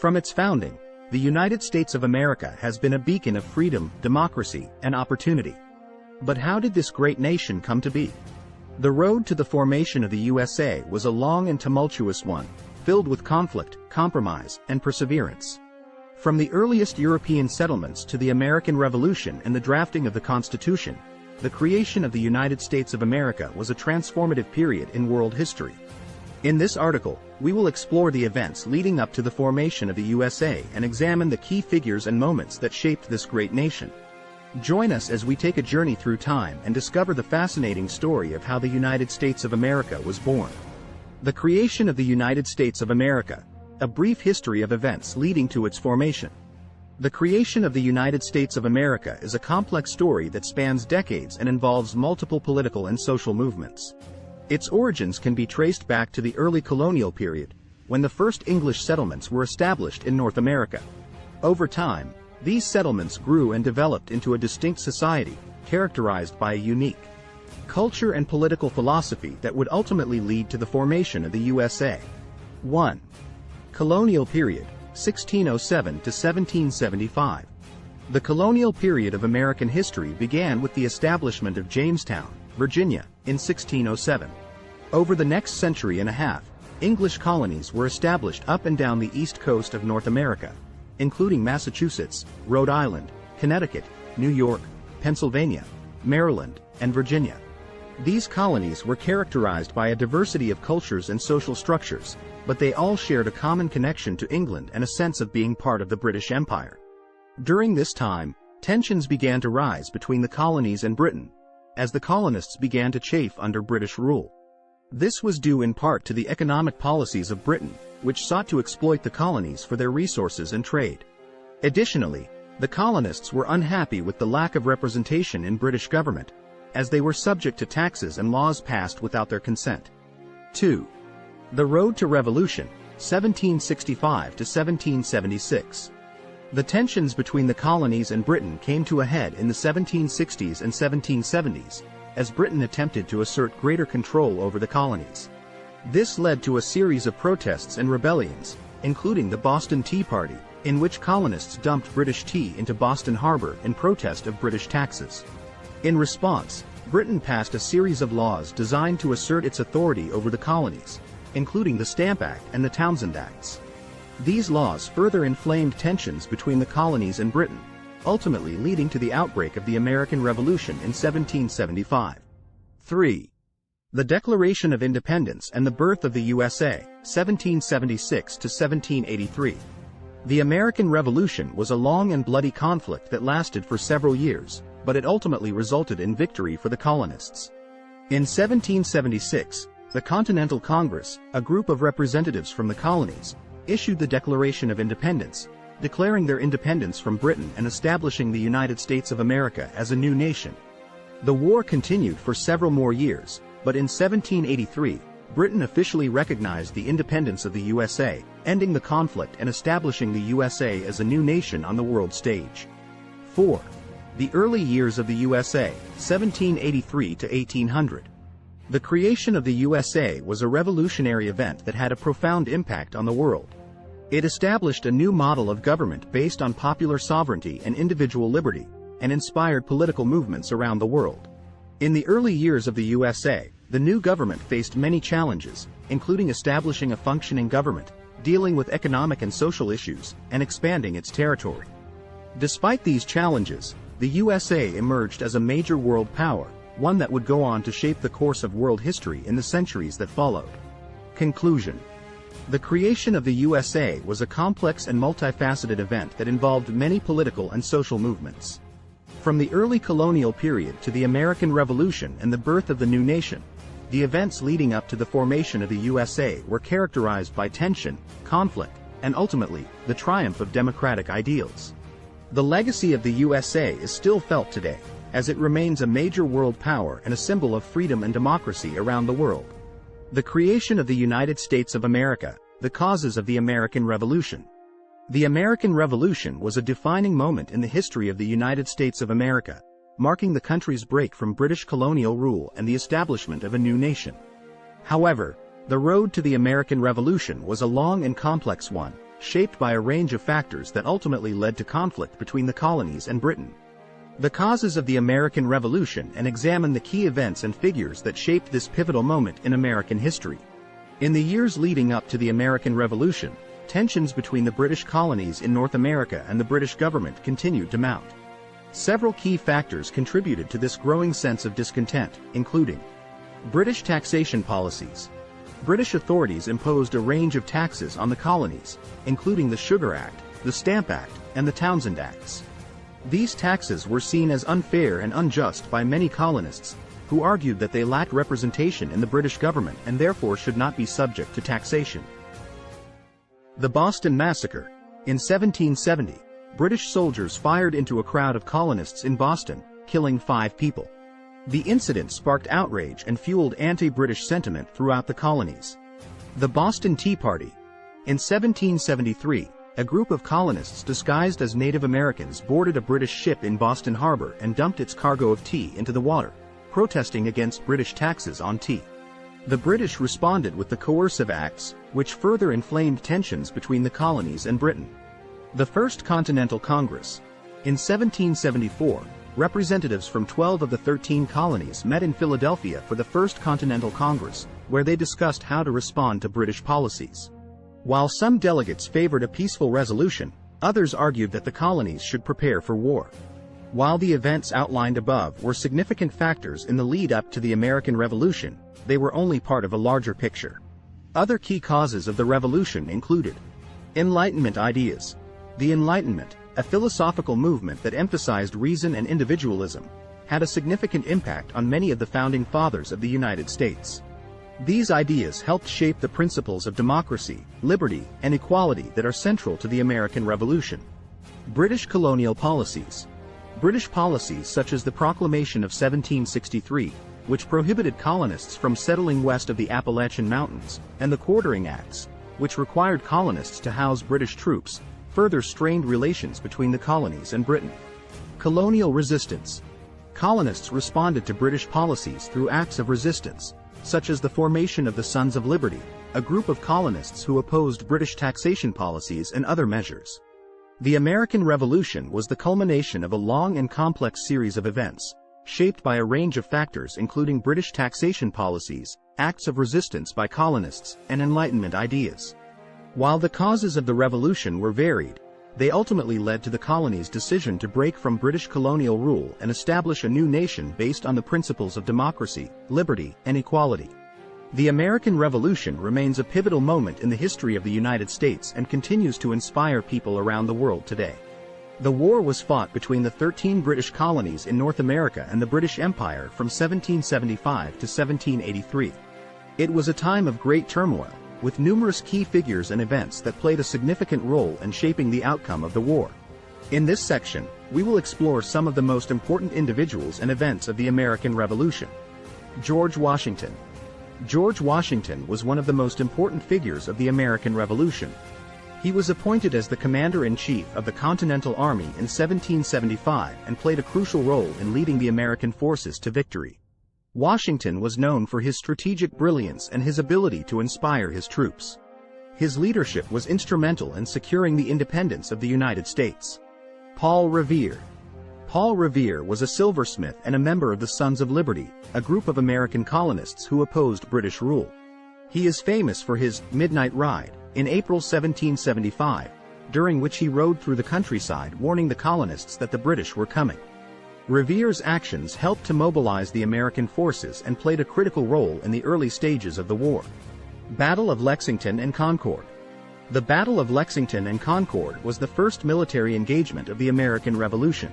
From its founding, the United States of America has been a beacon of freedom, democracy, and opportunity. But how did this great nation come to be? The road to the formation of the USA was a long and tumultuous one, filled with conflict, compromise, and perseverance. From the earliest European settlements to the American Revolution and the drafting of the Constitution, the creation of the United States of America was a transformative period in world history. In this article, we will explore the events leading up to the formation of the USA and examine the key figures and moments that shaped this great nation. Join us as we take a journey through time and discover the fascinating story of how the United States of America was born. The creation of the United States of America, a brief history of events leading to its formation. The creation of the United States of America is a complex story that spans decades and involves multiple political and social movements. Its origins can be traced back to the early colonial period, when the first English settlements were established in North America. Over time, these settlements grew and developed into a distinct society, characterized by a unique culture and political philosophy that would ultimately lead to the formation of the USA. 1. Colonial period, 1607 to 1775. The colonial period of American history began with the establishment of Jamestown, Virginia, in 1607. Over the next century and a half, English colonies were established up and down the east coast of North America, including Massachusetts, Rhode Island, Connecticut, New York, Pennsylvania, Maryland, and Virginia. These colonies were characterized by a diversity of cultures and social structures, but they all shared a common connection to England and a sense of being part of the British Empire. During this time, tensions began to rise between the colonies and Britain, as the colonists began to chafe under British rule. This was due in part to the economic policies of Britain, which sought to exploit the colonies for their resources and trade. Additionally, the colonists were unhappy with the lack of representation in British government, as they were subject to taxes and laws passed without their consent. 2. The Road to Revolution, 1765 to 1776. The tensions between the colonies and Britain came to a head in the 1760s and 1770s, as Britain attempted to assert greater control over the colonies. This led to a series of protests and rebellions, including the Boston Tea Party, in which colonists dumped British tea into Boston Harbor in protest of British taxes. In response, Britain passed a series of laws designed to assert its authority over the colonies, including the Stamp Act and the Townshend Acts. These laws further inflamed tensions between the colonies and Britain, ultimately leading to the outbreak of the American Revolution in 1775. 3. The Declaration of Independence and the birth of the USA, 1776 to 1783. The American Revolution was a long and bloody conflict that lasted for several years, but it ultimately resulted in victory for the colonists. In 1776, the Continental Congress, a group of representatives from the colonies, issued the Declaration of Independence, declaring their independence from Britain and establishing the United States of America as a new nation. The war continued for several more years, but in 1783, Britain officially recognized the independence of the USA, ending the conflict and establishing the USA as a new nation on the world stage. 4. The early years of the USA, 1783 to 1800. The creation of the USA was a revolutionary event that had a profound impact on the world. It established a new model of government based on popular sovereignty and individual liberty, and inspired political movements around the world. In the early years of the USA, the new government faced many challenges, including establishing a functioning government, dealing with economic and social issues, and expanding its territory. Despite these challenges, the USA emerged as a major world power, one that would go on to shape the course of world history in the centuries that followed. Conclusion. The creation of the USA was a complex and multifaceted event that involved many political and social movements. From the early colonial period to the American Revolution and the birth of the new nation, the events leading up to the formation of the USA were characterized by tension, conflict, and ultimately, the triumph of democratic ideals. The legacy of the USA is still felt today, as it remains a major world power and a symbol of freedom and democracy around the world. The creation of the United States of America, the causes of the American Revolution. The American Revolution was a defining moment in the history of the United States of America, marking the country's break from British colonial rule and the establishment of a new nation. However, the road to the American Revolution was a long and complex one, shaped by a range of factors that ultimately led to conflict between the colonies and Britain. The causes of the American Revolution, and examine the key events and figures that shaped this pivotal moment in American history. In the years leading up to the American Revolution, tensions between the British colonies in North America and the British government continued to mount. Several key factors contributed to this growing sense of discontent, including British taxation policies. British authorities imposed a range of taxes on the colonies, including the Sugar Act, the Stamp Act, and the Townshend Acts. These taxes were seen as unfair and unjust by many colonists, who argued that they lacked representation in the British government and therefore should not be subject to taxation. The Boston Massacre. In 1770, British soldiers fired into a crowd of colonists in Boston, killing 5 people. The incident sparked outrage and fueled anti-British sentiment throughout the colonies. The Boston Tea Party. In 1773, a group of colonists disguised as Native Americans boarded a British ship in Boston Harbor and dumped its cargo of tea into the water, protesting against British taxes on tea. The British responded with the Coercive Acts, which further inflamed tensions between the colonies and Britain. The First Continental Congress. In 1774, representatives from 12 of the 13 colonies met in Philadelphia for the First Continental Congress, where they discussed how to respond to British policies. While some delegates favored a peaceful resolution, others argued that the colonies should prepare for war. While the events outlined above were significant factors in the lead-up to the American Revolution, they were only part of a larger picture. Other key causes of the Revolution included Enlightenment ideas. The Enlightenment, a philosophical movement that emphasized reason and individualism, had a significant impact on many of the founding fathers of the United States. These ideas helped shape the principles of democracy, liberty, and equality that are central to the American Revolution. British colonial policies. British policies such as the Proclamation of 1763, which prohibited colonists from settling west of the Appalachian Mountains, and the Quartering Acts, which required colonists to house British troops, further strained relations between the colonies and Britain. Colonial resistance. Colonists responded to British policies through acts of resistance, such as the formation of the Sons of Liberty, a group of colonists who opposed British taxation policies and other measures. The American Revolution was the culmination of a long and complex series of events, shaped by a range of factors including British taxation policies, acts of resistance by colonists, and Enlightenment ideas. While the causes of the Revolution were varied, they ultimately led to the colonies' decision to break from British colonial rule and establish a new nation based on the principles of democracy, liberty, and equality. The American Revolution remains a pivotal moment in the history of the United States and continues to inspire people around the world today. The war was fought between the 13 British colonies in North America and the British Empire from 1775 to 1783. It was a time of great turmoil, with numerous key figures and events that played a significant role in shaping the outcome of the war. In this section, we will explore some of the most important individuals and events of the American Revolution. George Washington. George Washington was one of the most important figures of the American Revolution. He was appointed as the Commander-in-Chief of the Continental Army in 1775 and played a crucial role in leading the American forces to victory. Washington was known for his strategic brilliance and his ability to inspire his troops. His leadership was instrumental in securing the independence of the United States. Paul Revere. Paul Revere was a silversmith and a member of the Sons of Liberty, a group of American colonists who opposed British rule. He is famous for his midnight ride in April 1775, during which he rode through the countryside warning the colonists that the British were coming. Revere's actions helped to mobilize the American forces and played a critical role in the early stages of the war. Battle of Lexington and Concord. The Battle of Lexington and Concord was the first military engagement of the American Revolution.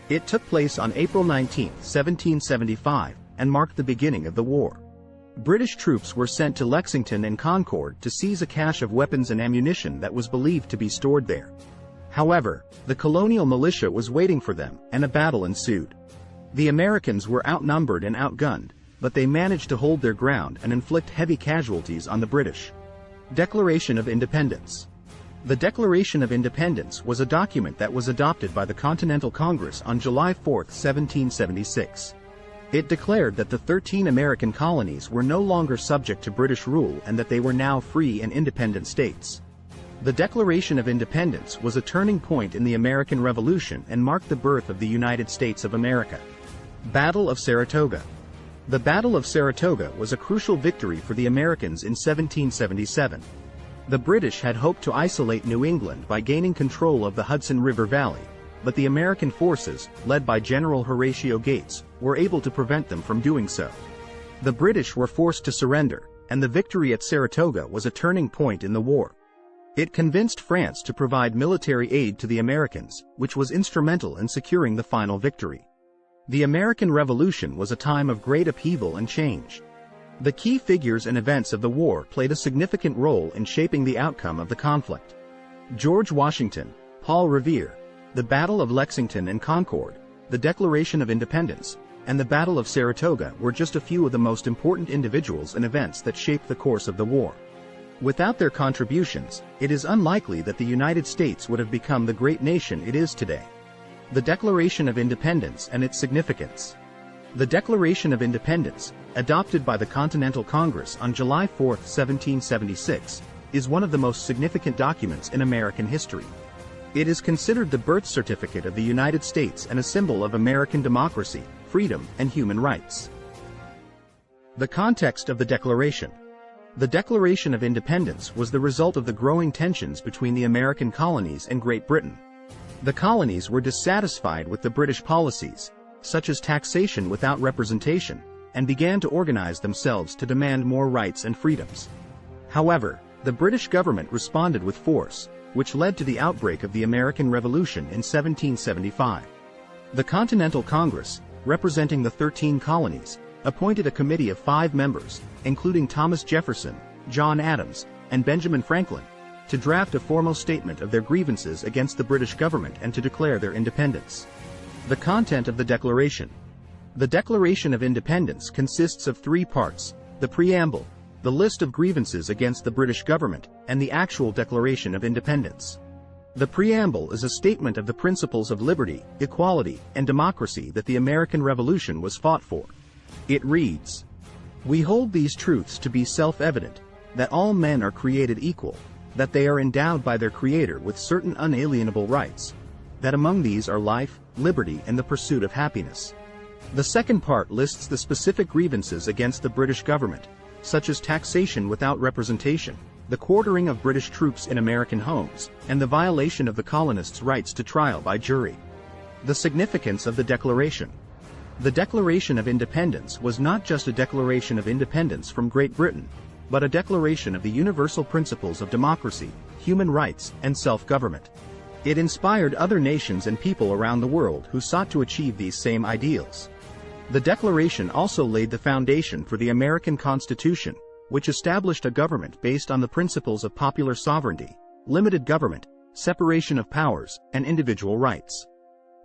It took place on April 19, 1775, and marked the beginning of the war. British troops were sent to Lexington and Concord to seize a cache of weapons and ammunition that was believed to be stored there. However, the colonial militia was waiting for them, and a battle ensued. The Americans were outnumbered and outgunned, but they managed to hold their ground and inflict heavy casualties on the British. Declaration of Independence. The Declaration of Independence was a document that was adopted by the Continental Congress on July 4, 1776. It declared that the 13 American colonies were no longer subject to British rule and that they were now free and independent states. The Declaration of Independence was a turning point in the American Revolution and marked the birth of the United States of America. Battle of Saratoga. The Battle of Saratoga was a crucial victory for the Americans in 1777. The British had hoped to isolate New England by gaining control of the Hudson River Valley, but the American forces, led by General Horatio Gates, were able to prevent them from doing so. The British were forced to surrender, and the victory at Saratoga was a turning point in the war. It convinced France to provide military aid to the Americans, which was instrumental in securing the final victory. The American Revolution was a time of great upheaval and change. The key figures and events of the war played a significant role in shaping the outcome of the conflict. George Washington, Paul Revere, the Battle of Lexington and Concord, the Declaration of Independence, and the Battle of Saratoga were just a few of the most important individuals and events that shaped the course of the war. Without their contributions, it is unlikely that the United States would have become the great nation it is today. The Declaration of Independence and its significance. The Declaration of Independence, adopted by the Continental Congress on July 4, 1776, is one of the most significant documents in American history. It is considered the birth certificate of the United States and a symbol of American democracy, freedom, and human rights. The context of the Declaration. The Declaration of Independence was the result of the growing tensions between the American colonies and Great Britain. The colonies were dissatisfied with the British policies, such as taxation without representation, and began to organize themselves to demand more rights and freedoms. However, the British government responded with force, which led to the outbreak of the American Revolution in 1775. The Continental Congress, representing the 13 colonies, appointed a committee of 5 members, including Thomas Jefferson, John Adams, and Benjamin Franklin, to draft a formal statement of their grievances against the British government and to declare their independence. The content of the Declaration. The Declaration of Independence consists of 3 parts: the preamble, the list of grievances against the British government, and the actual Declaration of Independence. The preamble is a statement of the principles of liberty, equality, and democracy that the American Revolution was fought for. It reads, "We hold these truths to be self-evident, that all men are created equal, that they are endowed by their Creator with certain unalienable rights, that among these are life, liberty, and the pursuit of happiness." The second part lists the specific grievances against the British government, such as taxation without representation, the quartering of British troops in American homes, and the violation of the colonists' rights to trial by jury. The significance of the Declaration. The Declaration of Independence was not just a declaration of independence from Great Britain, but a declaration of the universal principles of democracy, human rights, and self-government. It inspired other nations and people around the world who sought to achieve these same ideals. The Declaration also laid the foundation for the American Constitution, which established a government based on the principles of popular sovereignty, limited government, separation of powers, and individual rights.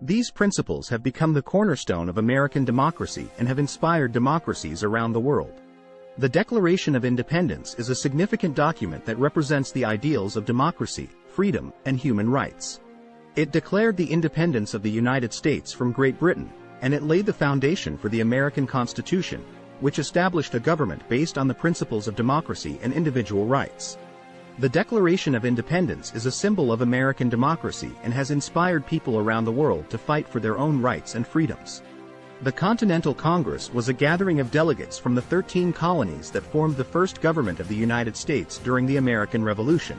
These principles have become the cornerstone of American democracy and have inspired democracies around the world. The Declaration of Independence is a significant document that represents the ideals of democracy, freedom, and human rights. It declared the independence of the United States from Great Britain, and it laid the foundation for the American Constitution, which established a government based on the principles of democracy and individual rights. The Declaration of Independence is a symbol of American democracy and has inspired people around the world to fight for their own rights and freedoms. The Continental Congress was a gathering of delegates from the 13 colonies that formed the first government of the United States during the American Revolution.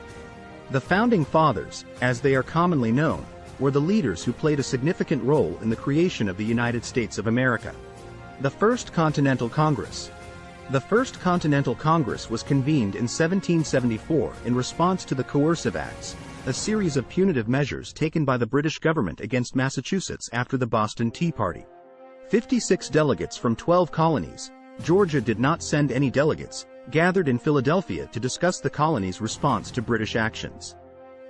The Founding Fathers, as they are commonly known, were the leaders who played a significant role in the creation of the United States of America. The First Continental Congress. The First Continental Congress was convened in 1774 in response to the Coercive Acts, a series of punitive measures taken by the British government against Massachusetts after the Boston Tea Party. 56 delegates from 12 colonies, Georgia did not send any delegates, gathered in Philadelphia to discuss the colony's response to British actions.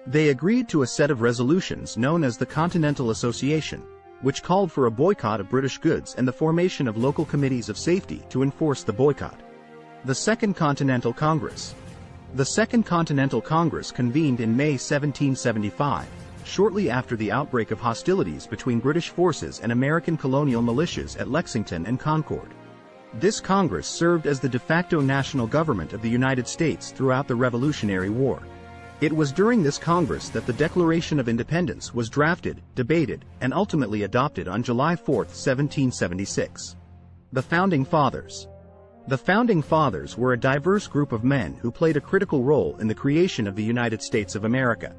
They agreed to a set of resolutions known as the Continental Association, which called for a boycott of British goods and the formation of local committees of safety to enforce the boycott. The Second Continental Congress. The Second Continental Congress convened in May 1775, shortly after the outbreak of hostilities between British forces and American colonial militias at Lexington and Concord. This Congress served as the de facto national government of the United States throughout the Revolutionary War. It was during this Congress that the Declaration of Independence was drafted, debated, and ultimately adopted on July 4, 1776. The Founding Fathers. The Founding Fathers were a diverse group of men who played a critical role in the creation of the United States of America.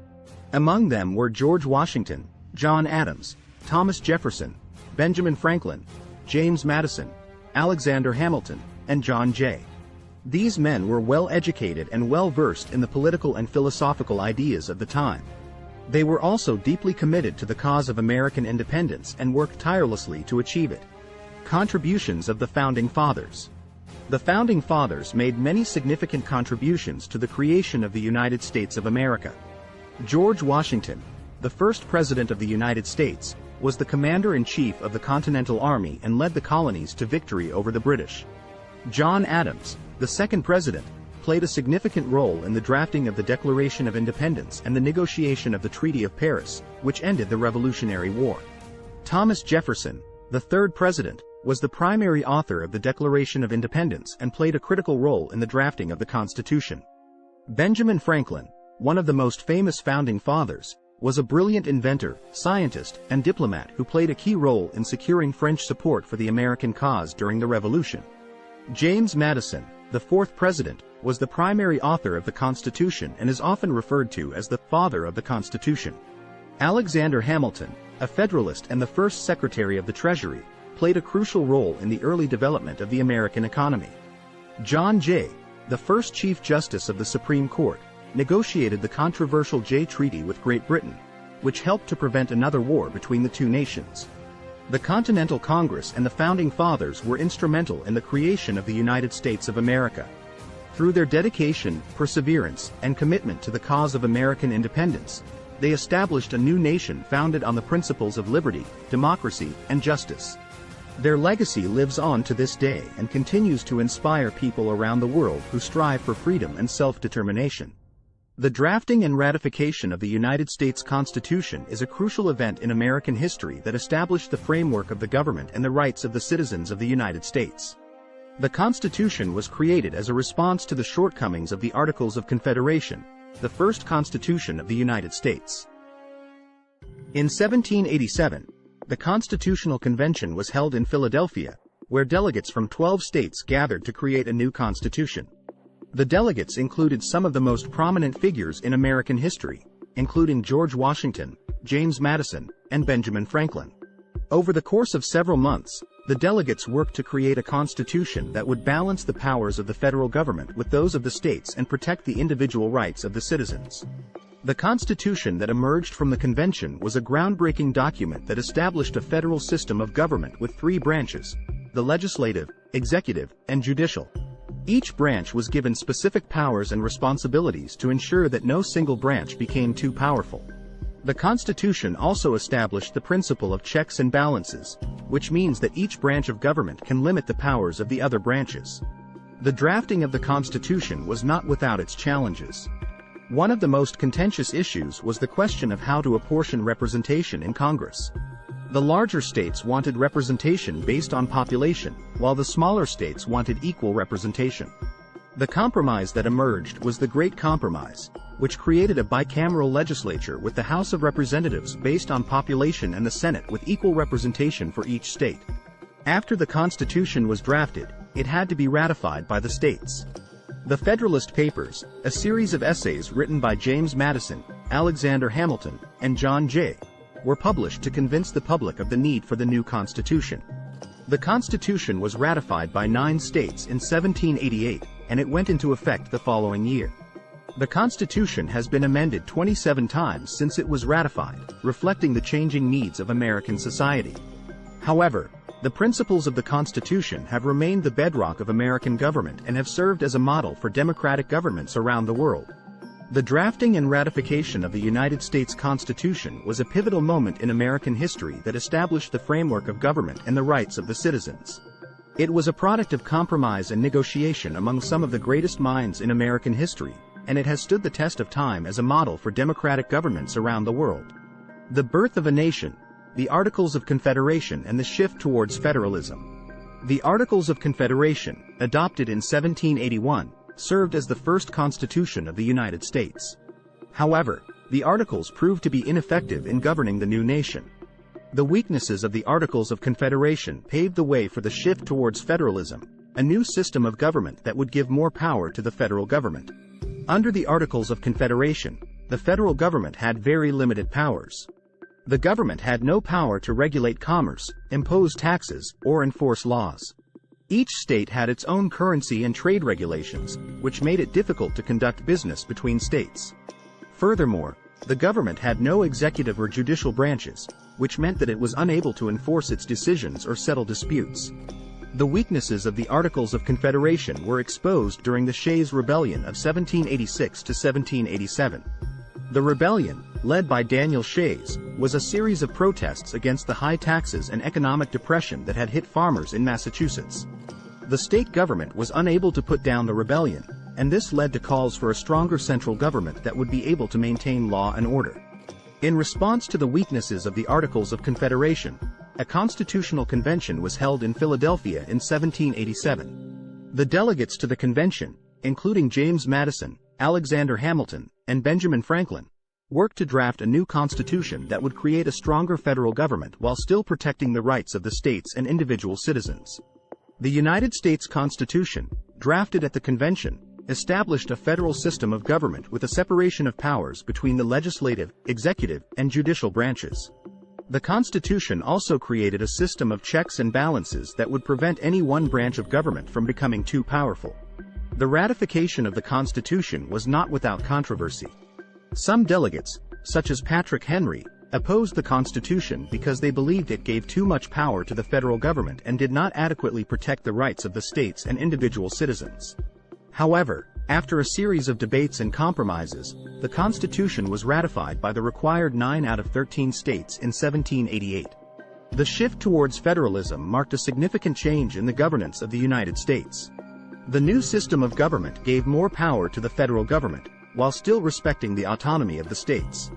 Among them were George Washington, John Adams, Thomas Jefferson, Benjamin Franklin, James Madison, Alexander Hamilton, and John Jay. These men were well-educated and well-versed in the political and philosophical ideas of the time. They were also deeply committed to the cause of American independence and worked tirelessly to achieve it. Contributions of the Founding Fathers. The Founding Fathers made many significant contributions to the creation of the United States of America. George Washington, the first President of the United States, was the Commander-in-Chief of the Continental Army and led the colonies to victory over the British. John Adams, the second President, played a significant role in the drafting of the Declaration of Independence and the negotiation of the Treaty of Paris, which ended the Revolutionary War. Thomas Jefferson, the third President, was the primary author of the Declaration of Independence and played a critical role in the drafting of the Constitution. Benjamin Franklin, one of the most famous Founding Fathers, was a brilliant inventor, scientist, and diplomat who played a key role in securing French support for the American cause during the Revolution. James Madison, the fourth President, was the primary author of the Constitution and is often referred to as the father of the Constitution. Alexander Hamilton, a Federalist and the first Secretary of the Treasury, played a crucial role in the early development of the American economy. John Jay, the first Chief Justice of the Supreme Court, negotiated the controversial Jay Treaty with Great Britain, which helped to prevent another war between the two nations. The Continental Congress and the Founding Fathers were instrumental in the creation of the United States of America. Through their dedication, perseverance, and commitment to the cause of American independence, they established a new nation founded on the principles of liberty, democracy, and justice. Their legacy lives on to this day and continues to inspire people around the world who strive for freedom and self-determination. The drafting and ratification of the United States Constitution is a crucial event in American history that established the framework of the government and the rights of the citizens of the United States. The Constitution was created as a response to the shortcomings of the Articles of Confederation, the first Constitution of the United States. In 1787, the Constitutional Convention was held in Philadelphia, where delegates from 12 states gathered to create a new constitution. The delegates included some of the most prominent figures in American history, including George Washington, James Madison, and Benjamin Franklin. Over the course of several months, the delegates worked to create a constitution that would balance the powers of the federal government with those of the states and protect the individual rights of the citizens. The Constitution that emerged from the convention was a groundbreaking document that established a federal system of government with three branches: the legislative, executive, and judicial. Each branch was given specific powers and responsibilities to ensure that no single branch became too powerful. The Constitution also established the principle of checks and balances, which means that each branch of government can limit the powers of the other branches. The drafting of the Constitution was not without its challenges. One of the most contentious issues was the question of how to apportion representation in Congress. The larger states wanted representation based on population, while the smaller states wanted equal representation. The compromise that emerged was the Great Compromise, which created a bicameral legislature with the House of Representatives based on population and the Senate with equal representation for each state. After the Constitution was drafted, it had to be ratified by the states. The Federalist Papers, a series of essays written by James Madison, Alexander Hamilton, and John Jay, were published to convince the public of the need for the new Constitution. The Constitution was ratified by 9 states in 1788, and it went into effect the following year. The Constitution has been amended 27 times since it was ratified, reflecting the changing needs of American society. However, the principles of the Constitution have remained the bedrock of American government and have served as a model for democratic governments around the world. The drafting and ratification of the United States Constitution was a pivotal moment in American history that established the framework of government and the rights of the citizens. It was a product of compromise and negotiation among some of the greatest minds in American history, and it has stood the test of time as a model for democratic governments around the world. The birth of a nation, the Articles of Confederation, and the shift towards federalism. The Articles of Confederation, adopted in 1781, served as the first Constitution of the United States. However, the Articles proved to be ineffective in governing the new nation. The weaknesses of the Articles of Confederation paved the way for the shift towards federalism, a new system of government that would give more power to the federal government. Under the Articles of Confederation, the federal government had very limited powers. The government had no power to regulate commerce, impose taxes, or enforce laws. Each state had its own currency and trade regulations, which made it difficult to conduct business between states. Furthermore, the government had no executive or judicial branches, which meant that it was unable to enforce its decisions or settle disputes. The weaknesses of the Articles of Confederation were exposed during the Shays' Rebellion of 1786 to 1787. The rebellion, led by Daniel Shays, was a series of protests against the high taxes and economic depression that had hit farmers in Massachusetts. The state government was unable to put down the rebellion, and this led to calls for a stronger central government that would be able to maintain law and order. In response to the weaknesses of the Articles of Confederation, a constitutional convention was held in Philadelphia in 1787. The delegates to the convention, including James Madison, Alexander Hamilton, and Benjamin Franklin, worked to draft a new constitution that would create a stronger federal government while still protecting the rights of the states and individual citizens. The United States Constitution, drafted at the convention, established a federal system of government with a separation of powers between the legislative, executive, and judicial branches. The Constitution also created a system of checks and balances that would prevent any one branch of government from becoming too powerful. The ratification of the Constitution was not without controversy. Some delegates, such as Patrick Henry, opposed the Constitution because they believed it gave too much power to the federal government and did not adequately protect the rights of the states and individual citizens. However, after a series of debates and compromises, the Constitution was ratified by the required 9 out of 13 states in 1788. The shift towards federalism marked a significant change in the governance of the United States. The new system of government gave more power to the federal government, while still respecting the autonomy of the states.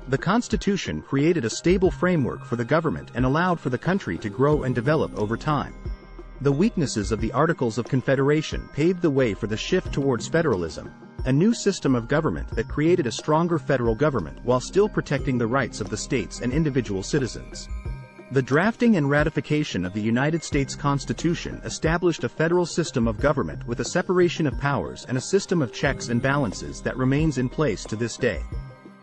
The Constitution created a stable framework for the government and allowed for the country to grow and develop over time. The weaknesses of the Articles of Confederation paved the way for the shift towards federalism, a new system of government that created a stronger federal government while still protecting the rights of the states and individual citizens. The drafting and ratification of the United States Constitution established a federal system of government with a separation of powers and a system of checks and balances that remains in place to this day.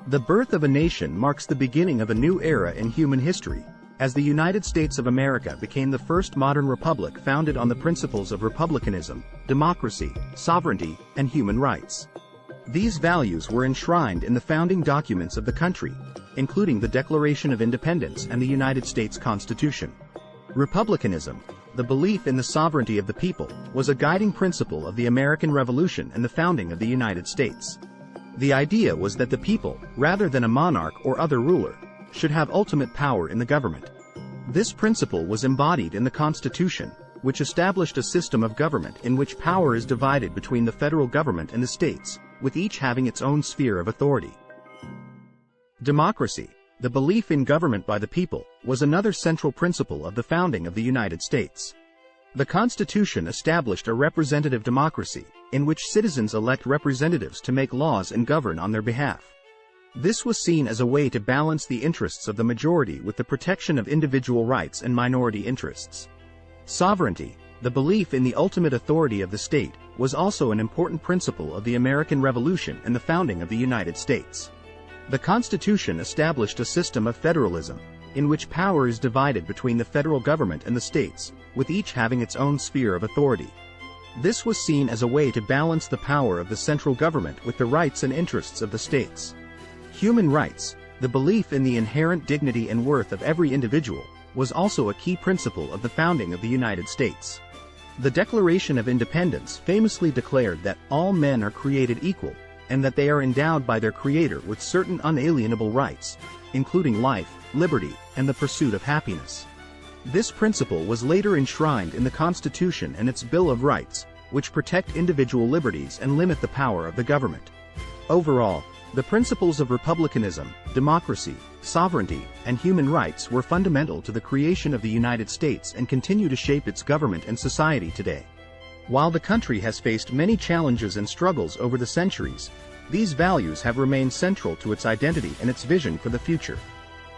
The birth of a nation marks the beginning of a new era in human history, as the United States of America became the first modern republic founded on the principles of republicanism, democracy, sovereignty, and human rights. These values were enshrined in the founding documents of the country, including the Declaration of Independence and the United States Constitution. Republicanism, the belief in the sovereignty of the people, was a guiding principle of the American Revolution and the founding of the United States. The idea was that the people, rather than a monarch or other ruler, should have ultimate power in the government. This principle was embodied in the Constitution, which established a system of government in which power is divided between the federal government and the states, with each having its own sphere of authority. Democracy, the belief in government by the people, was another central principle of the founding of the United States. The Constitution established a representative democracy, in which citizens elect representatives to make laws and govern on their behalf. This was seen as a way to balance the interests of the majority with the protection of individual rights and minority interests. Sovereignty, the belief in the ultimate authority of the state, was also an important principle of the American Revolution and the founding of the United States. The Constitution established a system of federalism, in which power is divided between the federal government and the states, with each having its own sphere of authority. This was seen as a way to balance the power of the central government with the rights and interests of the states. Human rights, the belief in the inherent dignity and worth of every individual, was also a key principle of the founding of the United States. The Declaration of Independence famously declared that all men are created equal, and that they are endowed by their Creator with certain unalienable rights, including life, liberty, and the pursuit of happiness. This principle was later enshrined in the Constitution and its Bill of Rights, which protect individual liberties and limit the power of the government. Overall, the principles of republicanism, democracy, sovereignty, and human rights were fundamental to the creation of the United States and continue to shape its government and society today. While the country has faced many challenges and struggles over the centuries, These values have remained central to its identity and its vision for the future.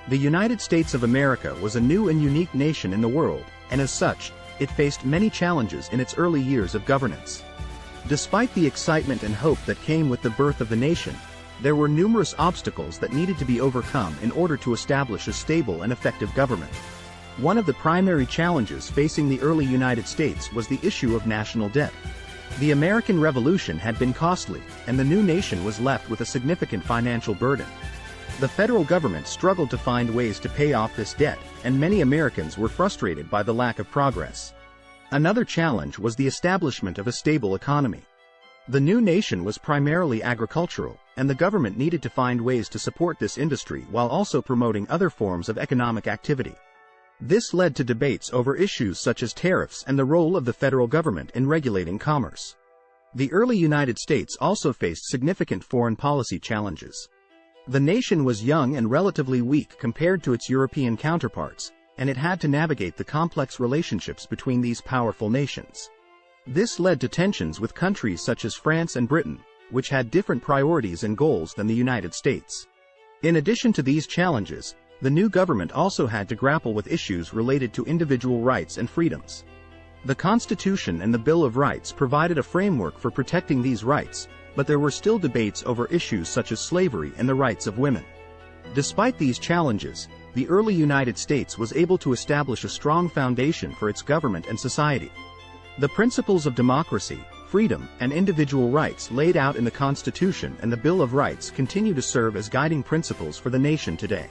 The United States of America was a new and unique nation in the world, and as such, it faced many challenges in its early years of governance. Despite the excitement and hope that came with the birth of the nation, there were numerous obstacles that needed to be overcome in order to establish a stable and effective government. One of the primary challenges facing the early United States was the issue of national debt. The American Revolution had been costly, and the new nation was left with a significant financial burden. The federal government struggled to find ways to pay off this debt, and many Americans were frustrated by the lack of progress. Another challenge was the establishment of a stable economy. The new nation was primarily agricultural, and the government needed to find ways to support this industry while also promoting other forms of economic activity. This led to debates over issues such as tariffs and the role of the federal government in regulating commerce. The early United States also faced significant foreign policy challenges. The nation was young and relatively weak compared to its European counterparts, and it had to navigate the complex relationships between these powerful nations. This led to tensions with countries such as France and Britain, which had different priorities and goals than the United States. In addition to these challenges, the new government also had to grapple with issues related to individual rights and freedoms. The Constitution and the Bill of Rights provided a framework for protecting these rights, but there were still debates over issues such as slavery and the rights of women. Despite these challenges, the early United States was able to establish a strong foundation for its government and society. The principles of democracy, freedom, and individual rights laid out in the Constitution and the Bill of Rights continue to serve as guiding principles for the nation today.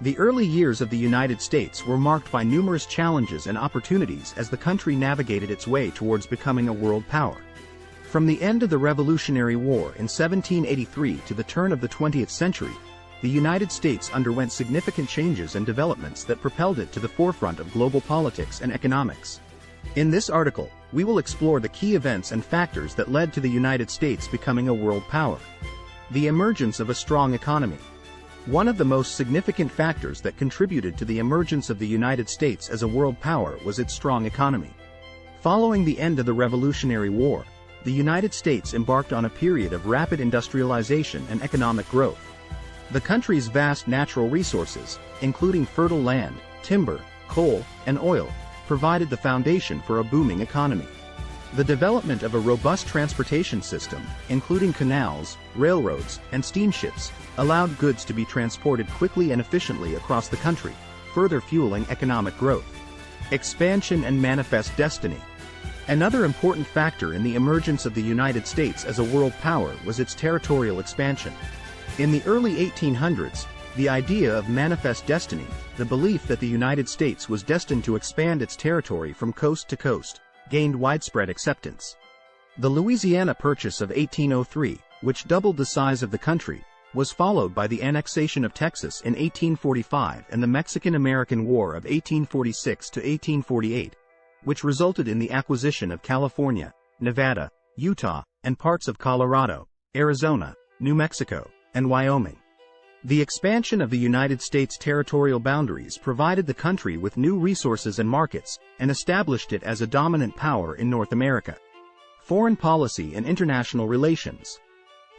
The early years of the United States were marked by numerous challenges and opportunities as the country navigated its way towards becoming a world power. From the end of the Revolutionary War in 1783 to the turn of the 20th century, the United States underwent significant changes and developments that propelled it to the forefront of global politics and economics. In this article, we will explore the key events and factors that led to the United States becoming a world power. The emergence of a strong economy. One of the most significant factors that contributed to the emergence of the United States as a world power was its strong economy. Following the end of the Revolutionary War, the United States embarked on a period of rapid industrialization and economic growth. The country's vast natural resources, including fertile land, timber, coal, and oil, provided the foundation for a booming economy. The development of a robust transportation system, including canals, railroads, and steamships, allowed goods to be transported quickly and efficiently across the country, further fueling economic growth. Expansion and manifest destiny. Another important factor in the emergence of the United States as a world power was its territorial expansion. In the early 1800s, the idea of manifest destiny, the belief that the United States was destined to expand its territory from coast to coast, gained widespread acceptance. The Louisiana Purchase of 1803, which doubled the size of the country, was followed by the annexation of Texas in 1845 and the Mexican-American War of 1846 to 1848, which resulted in the acquisition of California, Nevada, Utah, and parts of Colorado, Arizona, New Mexico, and Wyoming. The expansion of the United States' territorial boundaries provided the country with new resources and markets, and established it as a dominant power in North America. Foreign policy and international relations.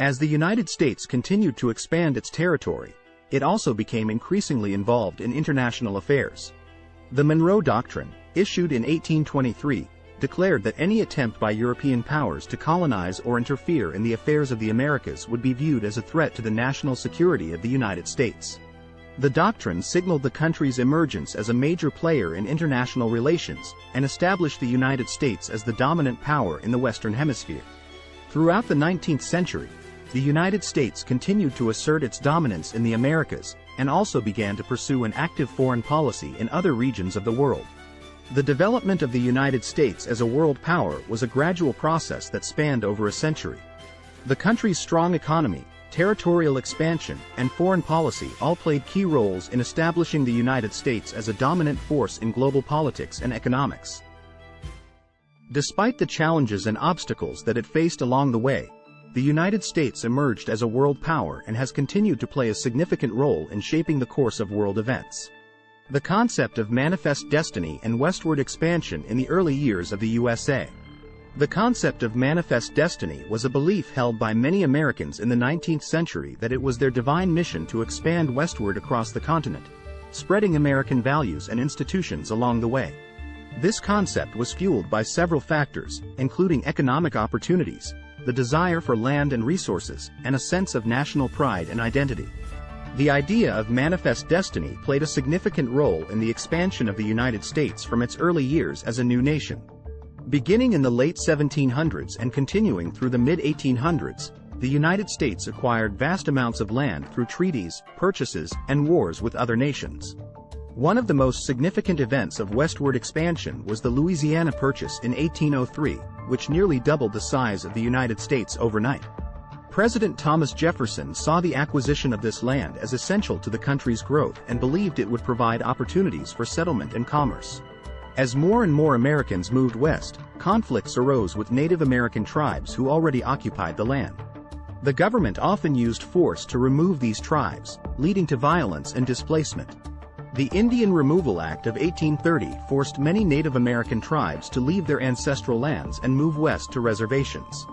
As the United States continued to expand its territory, it also became increasingly involved in international affairs. The Monroe Doctrine, issued in 1823, declared that any attempt by European powers to colonize or interfere in the affairs of the Americas would be viewed as a threat to the national security of the United States. The doctrine signaled the country's emergence as a major player in international relations, and established the United States as the dominant power in the Western Hemisphere. Throughout the 19th century, the United States continued to assert its dominance in the Americas, and also began to pursue an active foreign policy in other regions of the world. The development of the United States as a world power was a gradual process that spanned over a century. The country's strong economy, territorial expansion, and foreign policy all played key roles in establishing the United States as a dominant force in global politics and economics. Despite the challenges and obstacles that it faced along the way, the United States emerged as a world power and has continued to play a significant role in shaping the course of world events. The concept of manifest destiny and westward expansion in the early years of the USA. The concept of manifest destiny was a belief held by many Americans in the 19th century that it was their divine mission to expand westward across the continent, spreading American values and institutions along the way. This concept was fueled by several factors, including economic opportunities, the desire for land and resources, and a sense of national pride and identity. The idea of manifest destiny played a significant role in the expansion of the United States from its early years as a new nation. Beginning in the late 1700s and continuing through the mid-1800s, the United States acquired vast amounts of land through treaties, purchases, and wars with other nations. One of the most significant events of westward expansion was the Louisiana Purchase in 1803, which nearly doubled the size of the United States overnight. President Thomas Jefferson saw the acquisition of this land as essential to the country's growth and believed it would provide opportunities for settlement and commerce. As more and more Americans moved west, conflicts arose with Native American tribes who already occupied the land. The government often used force to remove these tribes, leading to violence and displacement. The Indian Removal Act of 1830 forced many Native American tribes to leave their ancestral lands and move west to reservations.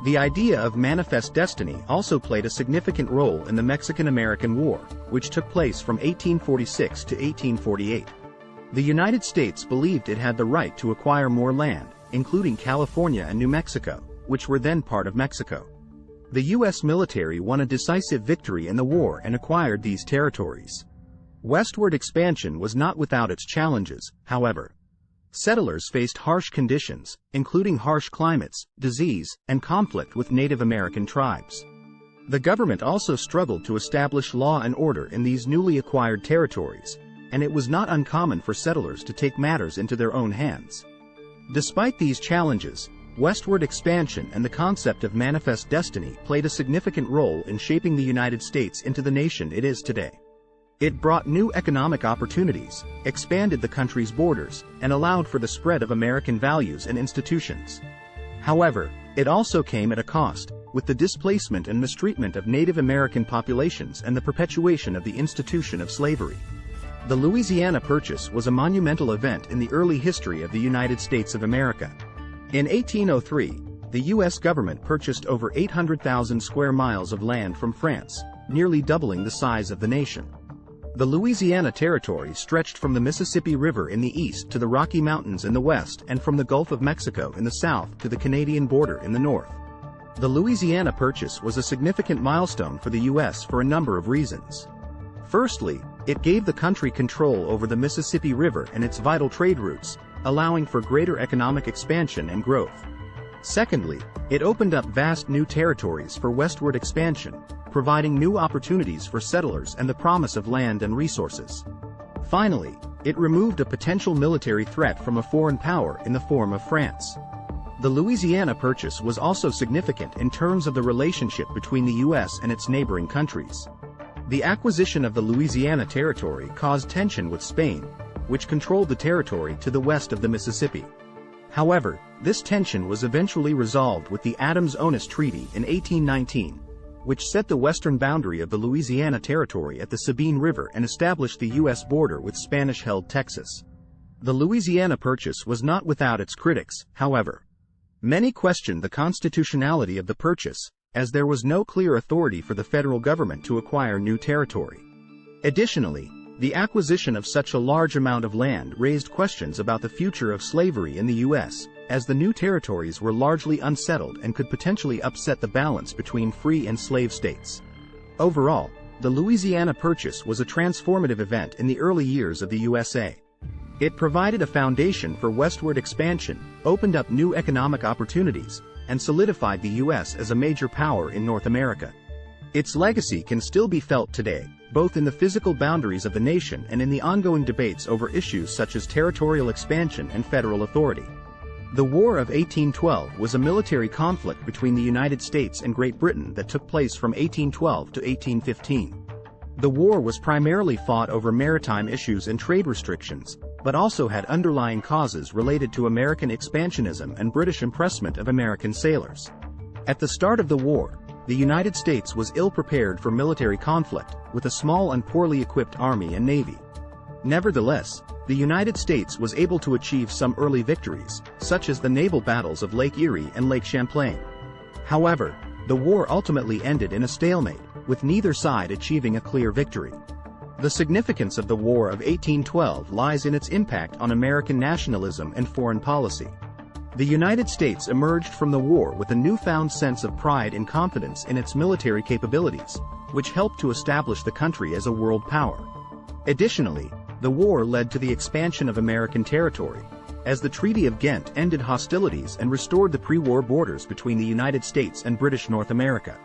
The idea of manifest destiny also played a significant role in the Mexican-American War, which took place from 1846 to 1848. The United States believed it had the right to acquire more land, including California and New Mexico, which were then part of Mexico. The U.S. military won a decisive victory in the war and acquired these territories. Westward expansion was not without its challenges, however. Settlers faced harsh conditions, including harsh climates, disease, and conflict with Native American tribes. The government also struggled to establish law and order in these newly acquired territories, and it was not uncommon for settlers to take matters into their own hands. Despite these challenges, westward expansion and the concept of manifest destiny played a significant role in shaping the United States into the nation it is today. It brought new economic opportunities, expanded the country's borders, and allowed for the spread of American values and institutions. However, it also came at a cost, with the displacement and mistreatment of Native American populations and the perpetuation of the institution of slavery. The Louisiana Purchase was a monumental event in the early history of the United States of America. In 1803, the U.S. government purchased over 800,000 square miles of land from France, nearly doubling the size of the nation. The Louisiana Territory stretched from the Mississippi River in the east to the Rocky Mountains in the west and from the Gulf of Mexico in the south to the Canadian border in the north. The Louisiana Purchase was a significant milestone for the U.S. for a number of reasons. Firstly, it gave the country control over the Mississippi River and its vital trade routes, allowing for greater economic expansion and growth. Secondly, it opened up vast new territories for westward expansion, providing new opportunities for settlers and the promise of land and resources. Finally, it removed a potential military threat from a foreign power in the form of France. The Louisiana Purchase was also significant in terms of the relationship between the U.S. and its neighboring countries. The acquisition of the Louisiana Territory caused tension with Spain, which controlled the territory to the west of the Mississippi. However, this tension was eventually resolved with the Adams-Onis Treaty in 1819, which set the western boundary of the Louisiana Territory at the Sabine River and established the U.S. border with Spanish-held Texas. The Louisiana Purchase was not without its critics, however. Many questioned the constitutionality of the purchase, as there was no clear authority for the federal government to acquire new territory. Additionally, the acquisition of such a large amount of land raised questions about the future of slavery in the U.S., as the new territories were largely unsettled and could potentially upset the balance between free and slave states. Overall, the Louisiana Purchase was a transformative event in the early years of the USA. It provided a foundation for westward expansion, opened up new economic opportunities, and solidified the U.S. as a major power in North America. Its legacy can still be felt today, both in the physical boundaries of the nation and in the ongoing debates over issues such as territorial expansion and federal authority. The War of 1812 was a military conflict between the United States and Great Britain that took place from 1812 to 1815. The war was primarily fought over maritime issues and trade restrictions, but also had underlying causes related to American expansionism and British impressment of American sailors. At the start of the war, the United States was ill-prepared for military conflict, with a small and poorly equipped army and navy. Nevertheless, the United States was able to achieve some early victories, such as the naval battles of Lake Erie and Lake Champlain. However, the war ultimately ended in a stalemate, with neither side achieving a clear victory. The significance of the War of 1812 lies in its impact on American nationalism and foreign policy. The United States emerged from the war with a newfound sense of pride and confidence in its military capabilities, which helped to establish the country as a world power. Additionally, the war led to the expansion of American territory, as the Treaty of Ghent ended hostilities and restored the pre-war borders between the United States and British North America.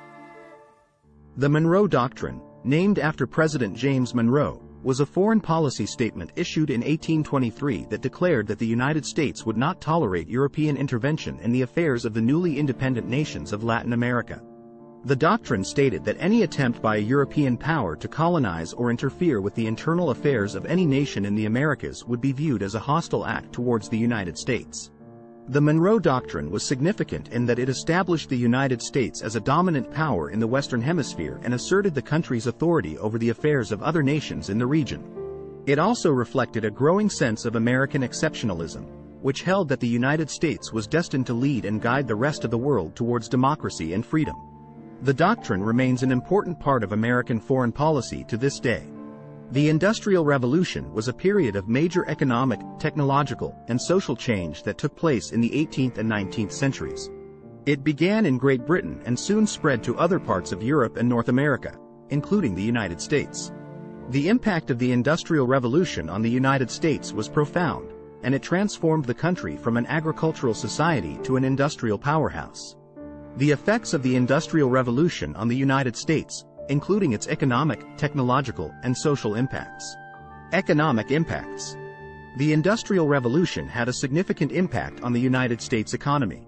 The Monroe Doctrine, named after President James Monroe, was a foreign policy statement issued in 1823 that declared that the United States would not tolerate European intervention in the affairs of the newly independent nations of Latin America. The doctrine stated that any attempt by a European power to colonize or interfere with the internal affairs of any nation in the Americas would be viewed as a hostile act towards the United States. The Monroe Doctrine was significant in that it established the United States as a dominant power in the Western Hemisphere and asserted the country's authority over the affairs of other nations in the region. It also reflected a growing sense of American exceptionalism, which held that the United States was destined to lead and guide the rest of the world towards democracy and freedom. The doctrine remains an important part of American foreign policy to this day. The Industrial Revolution was a period of major economic, technological, and social change that took place in the 18th and 19th centuries. It began in Great Britain and soon spread to other parts of Europe and North America, including the United States. The impact of the Industrial Revolution on the United States was profound, and it transformed the country from an agricultural society to an industrial powerhouse. The effects of the Industrial Revolution on the United States, including its economic, technological, and social impacts. Economic impacts. The Industrial Revolution had a significant impact on the United States economy.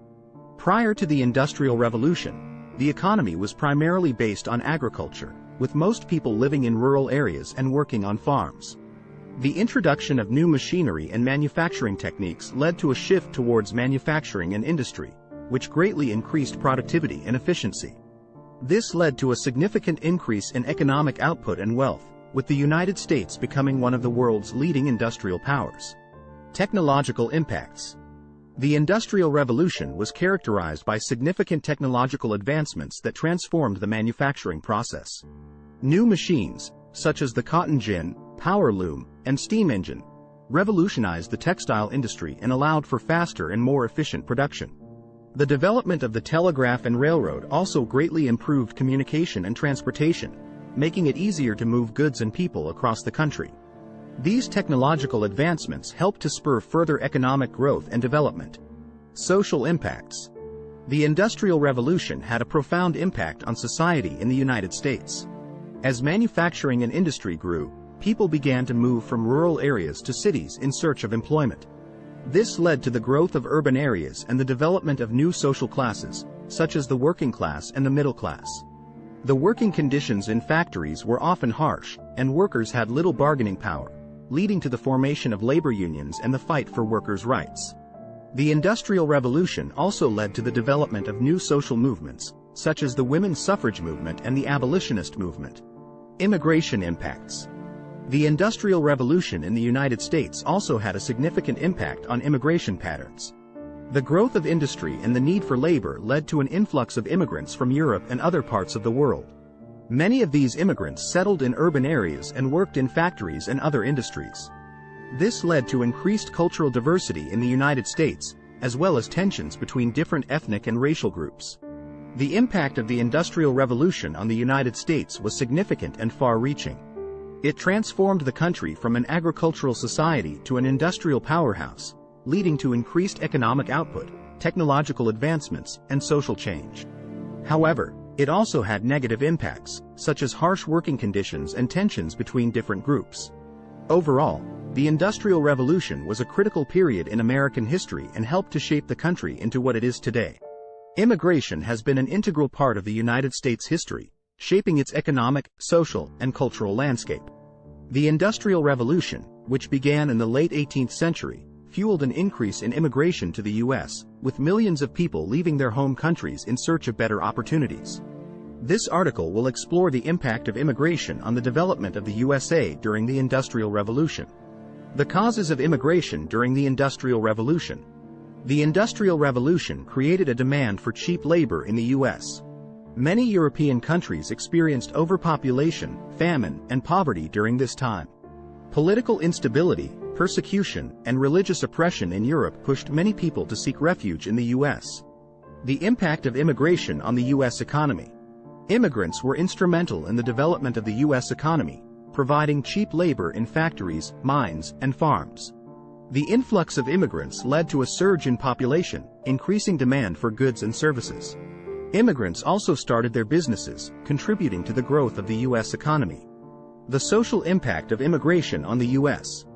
Prior to the Industrial Revolution, the economy was primarily based on agriculture, with most people living in rural areas and working on farms. The introduction of new machinery and manufacturing techniques led to a shift towards manufacturing and industry, which greatly increased productivity and efficiency. This led to a significant increase in economic output and wealth, with the United States becoming one of the world's leading industrial powers. Technological impacts. The Industrial Revolution was characterized by significant technological advancements that transformed the manufacturing process. New machines, such as the cotton gin, power loom, and steam engine, revolutionized the textile industry and allowed for faster and more efficient production. The development of the telegraph and railroad also greatly improved communication and transportation, making it easier to move goods and people across the country. These technological advancements helped to spur further economic growth and development. Social impacts. The Industrial Revolution had a profound impact on society in the United States. As manufacturing and industry grew, people began to move from rural areas to cities in search of employment. This led to the growth of urban areas and the development of new social classes, such as the working class and the middle class. The working conditions in factories were often harsh, and workers had little bargaining power, leading to the formation of labor unions and the fight for workers' rights. The Industrial Revolution also led to the development of new social movements, such as the women's suffrage movement and the abolitionist movement. Immigration impacts. The Industrial Revolution in the United States also had a significant impact on immigration patterns. The growth of industry and the need for labor led to an influx of immigrants from Europe and other parts of the world. Many of these immigrants settled in urban areas and worked in factories and other industries. This led to increased cultural diversity in the United States, as well as tensions between different ethnic and racial groups. The impact of the Industrial Revolution on the United States was significant and far-reaching. It transformed the country from an agricultural society to an industrial powerhouse, leading to increased economic output, technological advancements, and social change. However, it also had negative impacts, such as harsh working conditions and tensions between different groups. Overall, the Industrial Revolution was a critical period in American history and helped to shape the country into what it is today. Immigration has been an integral part of the United States' history, shaping its economic, social, and cultural landscape. The Industrial Revolution, which began in the late 18th century, fueled an increase in immigration to the U.S., with millions of people leaving their home countries in search of better opportunities. This article will explore the impact of immigration on the development of the USA during the Industrial Revolution. The causes of immigration during the Industrial Revolution. The Industrial Revolution created a demand for cheap labor in the U.S. Many European countries experienced overpopulation, famine, and poverty during this time. Political instability, persecution, and religious oppression in Europe pushed many people to seek refuge in the U.S. The impact of immigration on the U.S. economy. Immigrants were instrumental in the development of the U.S. economy, providing cheap labor in factories, mines, and farms. The influx of immigrants led to a surge in population, increasing demand for goods and services. Immigrants also started their businesses, contributing to the growth of the U.S. economy. The social impact of immigration on the U.S.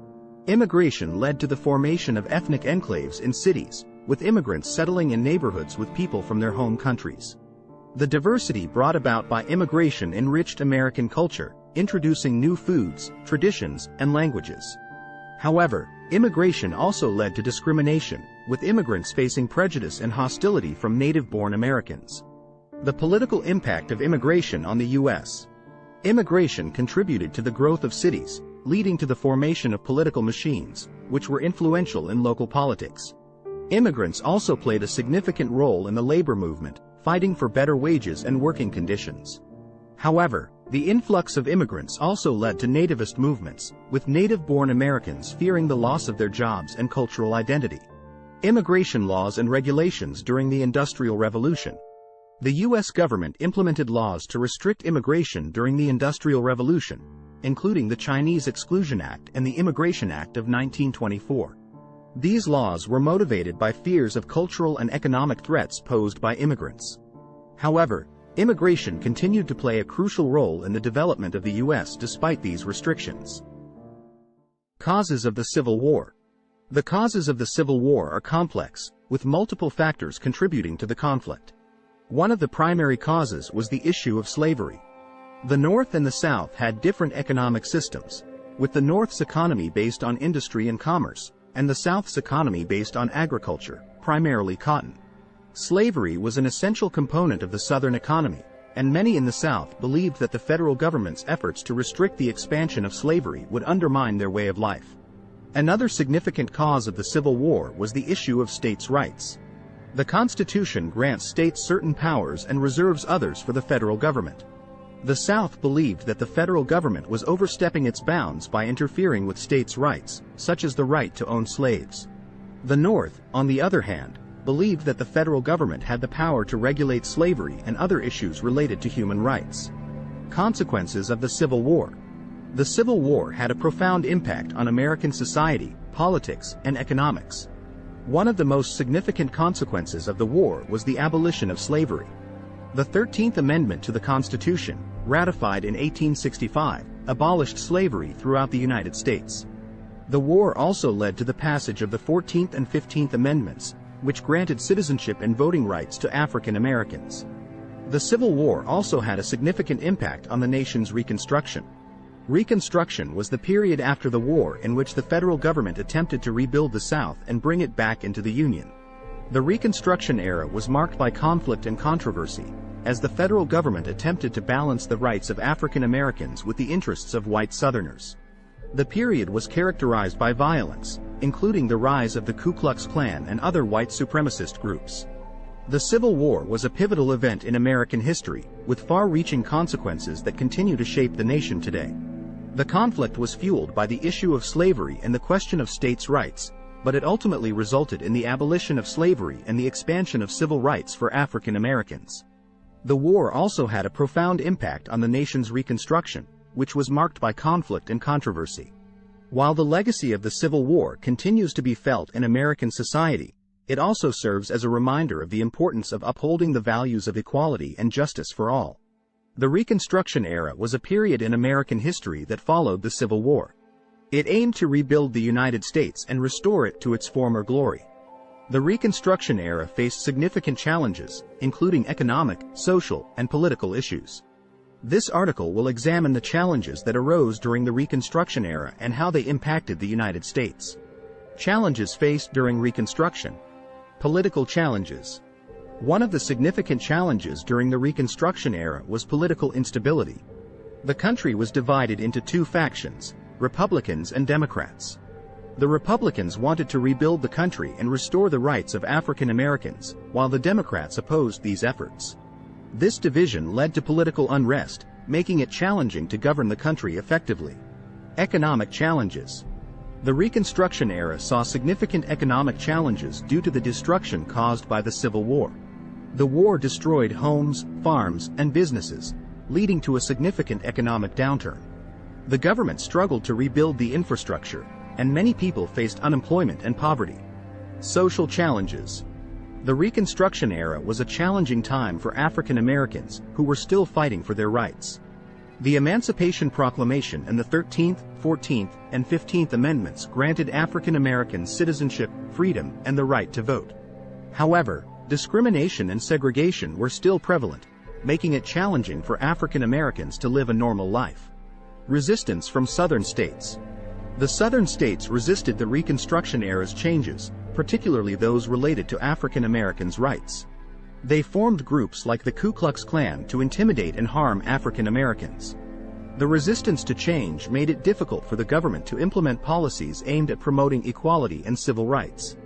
Immigration led to the formation of ethnic enclaves in cities, with immigrants settling in neighborhoods with people from their home countries. The diversity brought about by immigration enriched American culture, introducing new foods, traditions, and languages. However, immigration also led to discrimination, with immigrants facing prejudice and hostility from native-born Americans. The political impact of immigration on the U.S. Immigration contributed to the growth of cities, leading to the formation of political machines, which were influential in local politics. Immigrants also played a significant role in the labor movement, fighting for better wages and working conditions. However, the influx of immigrants also led to nativist movements, with native-born Americans fearing the loss of their jobs and cultural identity. Immigration laws and regulations during the Industrial Revolution. The U.S. government implemented laws to restrict immigration during the Industrial Revolution, including the Chinese Exclusion Act and the Immigration Act of 1924. These laws were motivated by fears of cultural and economic threats posed by immigrants. However, immigration continued to play a crucial role in the development of the U.S. despite these restrictions. Causes of the Civil War. The causes of the Civil War are complex, with multiple factors contributing to the conflict. One of the primary causes was the issue of slavery. The North and the South had different economic systems, with the North's economy based on industry and commerce, and the South's economy based on agriculture, primarily cotton. Slavery was an essential component of the Southern economy, and many in the South believed that the federal government's efforts to restrict the expansion of slavery would undermine their way of life. Another significant cause of the Civil War was the issue of states' rights. The Constitution grants states certain powers and reserves others for the federal government. The South believed that the federal government was overstepping its bounds by interfering with states' rights, such as the right to own slaves. The North, on the other hand, believed that the federal government had the power to regulate slavery and other issues related to human rights. Consequences of the Civil War. The Civil War had a profound impact on American society, politics, and economics. One of the most significant consequences of the war was the abolition of slavery. The 13th Amendment to the Constitution, ratified in 1865, abolished slavery throughout the United States. The war also led to the passage of the 14th and 15th Amendments, which granted citizenship and voting rights to African Americans. The Civil War also had a significant impact on the nation's Reconstruction. Reconstruction was the period after the war in which the federal government attempted to rebuild the South and bring it back into the Union. The Reconstruction era was marked by conflict and controversy, as the federal government attempted to balance the rights of African Americans with the interests of white Southerners. The period was characterized by violence, including the rise of the Ku Klux Klan and other white supremacist groups. The Civil War was a pivotal event in American history, with far-reaching consequences that continue to shape the nation today. The conflict was fueled by the issue of slavery and the question of states' rights, but it ultimately resulted in the abolition of slavery and the expansion of civil rights for African Americans. The war also had a profound impact on the nation's Reconstruction, which was marked by conflict and controversy. While the legacy of the Civil War continues to be felt in American society, it also serves as a reminder of the importance of upholding the values of equality and justice for all. The Reconstruction era was a period in American history that followed the Civil War. It aimed to rebuild the United States and restore it to its former glory. The Reconstruction era faced significant challenges, including economic, social, and political issues. This article will examine the challenges that arose during the Reconstruction era and how they impacted the United States. Challenges faced during Reconstruction. Political challenges. One of the significant challenges during the Reconstruction era was political instability. The country was divided into two factions, Republicans and Democrats. The Republicans wanted to rebuild the country and restore the rights of African Americans, while the Democrats opposed these efforts. This division led to political unrest, making it challenging to govern the country effectively. Economic challenges. The Reconstruction era saw significant economic challenges due to the destruction caused by the Civil War. The war destroyed homes, farms, and businesses, leading to a significant economic downturn. The government struggled to rebuild the infrastructure, and many people faced unemployment and poverty. Social challenges. The Reconstruction era was a challenging time for African Americans who were still fighting for their rights. The Emancipation Proclamation and the 13th, 14th, and 15th Amendments granted African Americans citizenship, freedom, and the right to vote. However, discrimination and segregation were still prevalent, making it challenging for African Americans to live a normal life. Resistance from Southern states. The Southern states resisted the Reconstruction era's changes, particularly those related to African Americans' rights. They formed groups like the Ku Klux Klan to intimidate and harm African Americans. The resistance to change made it difficult for the government to implement policies aimed at promoting equality and civil rights.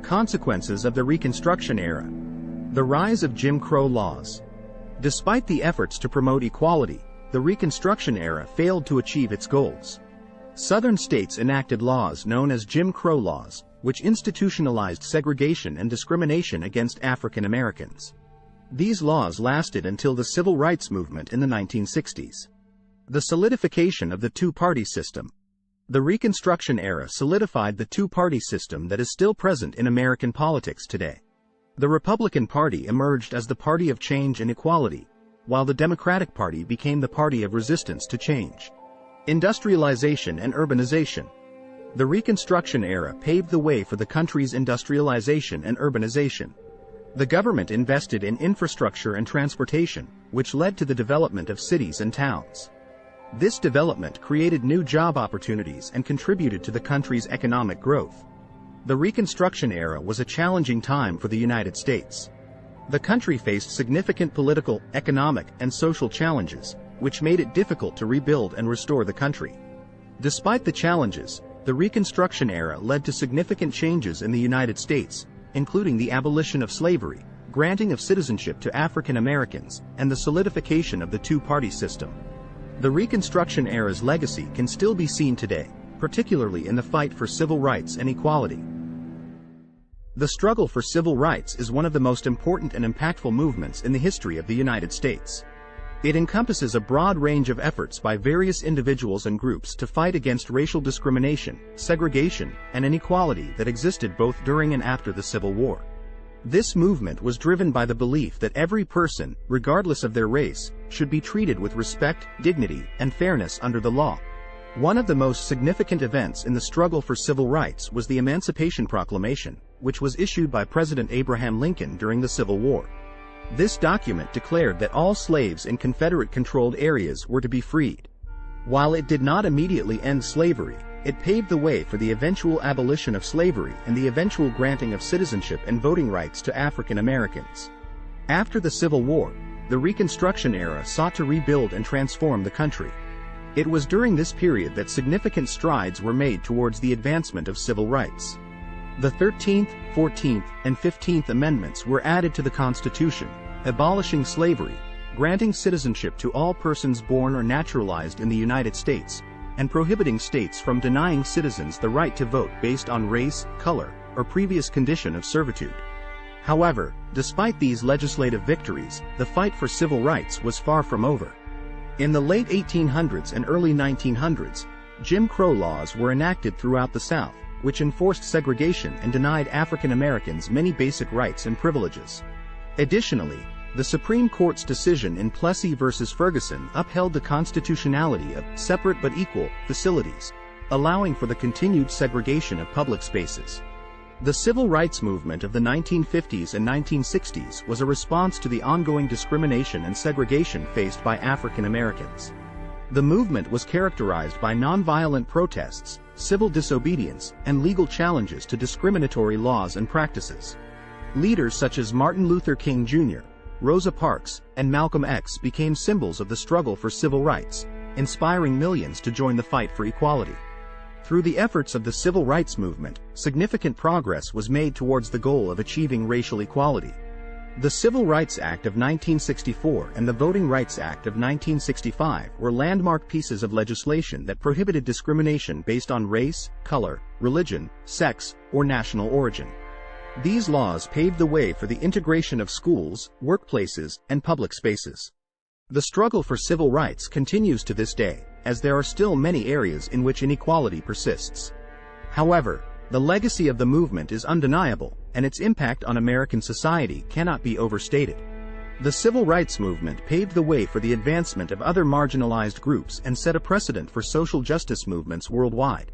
Consequences of the Reconstruction era. The rise of Jim Crow laws. Despite the efforts to promote equality, the Reconstruction era failed to achieve its goals. Southern states enacted laws known as Jim Crow laws, which institutionalized segregation and discrimination against African Americans. These laws lasted until the Civil Rights Movement in the 1960s. The solidification of the two-party system. The Reconstruction era solidified the two-party system that is still present in American politics today. The Republican Party emerged as the party of change and equality, while the Democratic Party became the party of resistance to change. Industrialization and urbanization. The Reconstruction era paved the way for the country's industrialization and urbanization. The government invested in infrastructure and transportation, which led to the development of cities and towns. This development created new job opportunities and contributed to the country's economic growth. The Reconstruction era was a challenging time for the United States. The country faced significant political, economic, and social challenges, which made it difficult to rebuild and restore the country. Despite the challenges, the Reconstruction era led to significant changes in the United States, including the abolition of slavery, granting of citizenship to African Americans, and the solidification of the two-party system. The Reconstruction era's legacy can still be seen today, particularly in the fight for civil rights and equality. The struggle for civil rights is one of the most important and impactful movements in the history of the United States. It encompasses a broad range of efforts by various individuals and groups to fight against racial discrimination, segregation, and inequality that existed both during and after the Civil War. This movement was driven by the belief that every person, regardless of their race, should be treated with respect, dignity, and fairness under the law. One of the most significant events in the struggle for civil rights was the Emancipation Proclamation, which was issued by President Abraham Lincoln during the Civil War. This document declared that all slaves in Confederate-controlled areas were to be freed. While it did not immediately end slavery, it paved the way for the eventual abolition of slavery and the eventual granting of citizenship and voting rights to African Americans. After the Civil War, the Reconstruction era sought to rebuild and transform the country. It was during this period that significant strides were made towards the advancement of civil rights. The 13th, 14th, and 15th Amendments were added to the Constitution, abolishing slavery, granting citizenship to all persons born or naturalized in the United States, and prohibiting states from denying citizens the right to vote based on race, color, or previous condition of servitude. However, despite these legislative victories, the fight for civil rights was far from over. In the late 1800s and early 1900s, Jim Crow laws were enacted throughout the South, which enforced segregation and denied African Americans many basic rights and privileges. Additionally, the Supreme Court's decision in Plessy v. Ferguson upheld the constitutionality of separate but equal facilities, allowing for the continued segregation of public spaces. The civil rights movement of the 1950s and 1960s was a response to the ongoing discrimination and segregation faced by African Americans. The movement was characterized by nonviolent protests, civil disobedience, and legal challenges to discriminatory laws and practices. Leaders such as Martin Luther King Jr., Rosa Parks, and Malcolm X became symbols of the struggle for civil rights, inspiring millions to join the fight for equality. Through the efforts of the civil rights movement, significant progress was made towards the goal of achieving racial equality. The Civil Rights Act of 1964 and the Voting Rights Act of 1965 were landmark pieces of legislation that prohibited discrimination based on race, color, religion, sex, or national origin. These laws paved the way for the integration of schools, workplaces, and public spaces. The struggle for civil rights continues to this day, as there are still many areas in which inequality persists. However, the legacy of the movement is undeniable, and its impact on American society cannot be overstated. The civil rights movement paved the way for the advancement of other marginalized groups and set a precedent for social justice movements worldwide.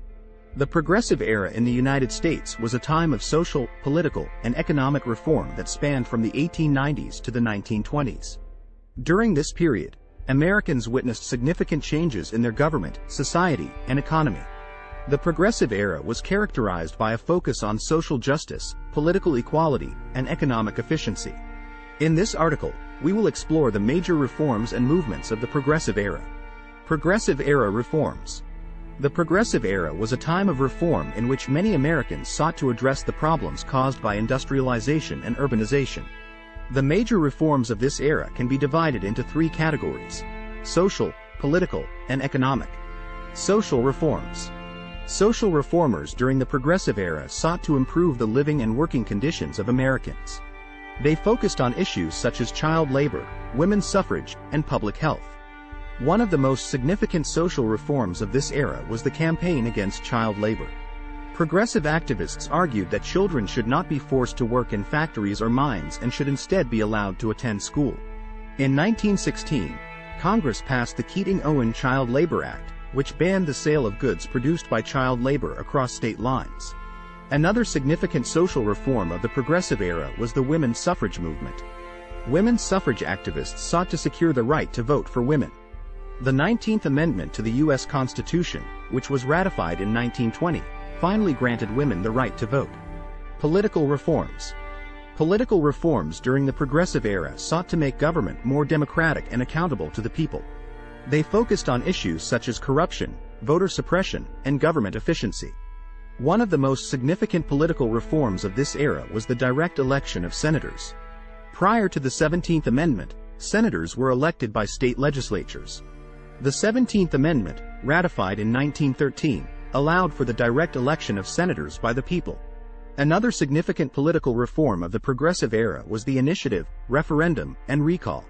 The progressive era in the United States was a time of social, political, and economic reform that spanned from the 1890s to the 1920s. During this period, Americans witnessed significant changes in their government, society, and economy. The progressive era was characterized by a focus on social justice, political equality, and economic efficiency. In this article, we will explore the major reforms and movements of the progressive era. Progressive era reforms. The progressive era was a time of reform in which many Americans sought to address the problems caused by industrialization and urbanization. The major reforms of this era can be divided into three categories: social, political, and economic. Social reforms. Social reformers during the progressive era sought to improve the living and working conditions of Americans. They focused on issues such as child labor, women's suffrage, and public health. One of the most significant social reforms of this era was the campaign against child labor. Progressive activists argued that children should not be forced to work in factories or mines and should instead be allowed to attend school. In 1916, Congress passed the Keating-Owen Child Labor Act, which banned the sale of goods produced by child labor across state lines. Another significant social reform of the progressive era was the women's suffrage movement. Women's suffrage activists sought to secure the right to vote for women. The 19th Amendment to the U.S. Constitution, which was ratified in 1920, finally granted women the right to vote. Political reforms. Political reforms during the progressive era sought to make government more democratic and accountable to the people. They focused on issues such as corruption, voter suppression, and government efficiency. One of the most significant political reforms of this era was the direct election of senators. Prior to the 17th Amendment, senators were elected by state legislatures. The 17th Amendment, ratified in 1913, allowed for the direct election of senators by the people. Another significant political reform of the progressive era was the initiative, referendum, and recall.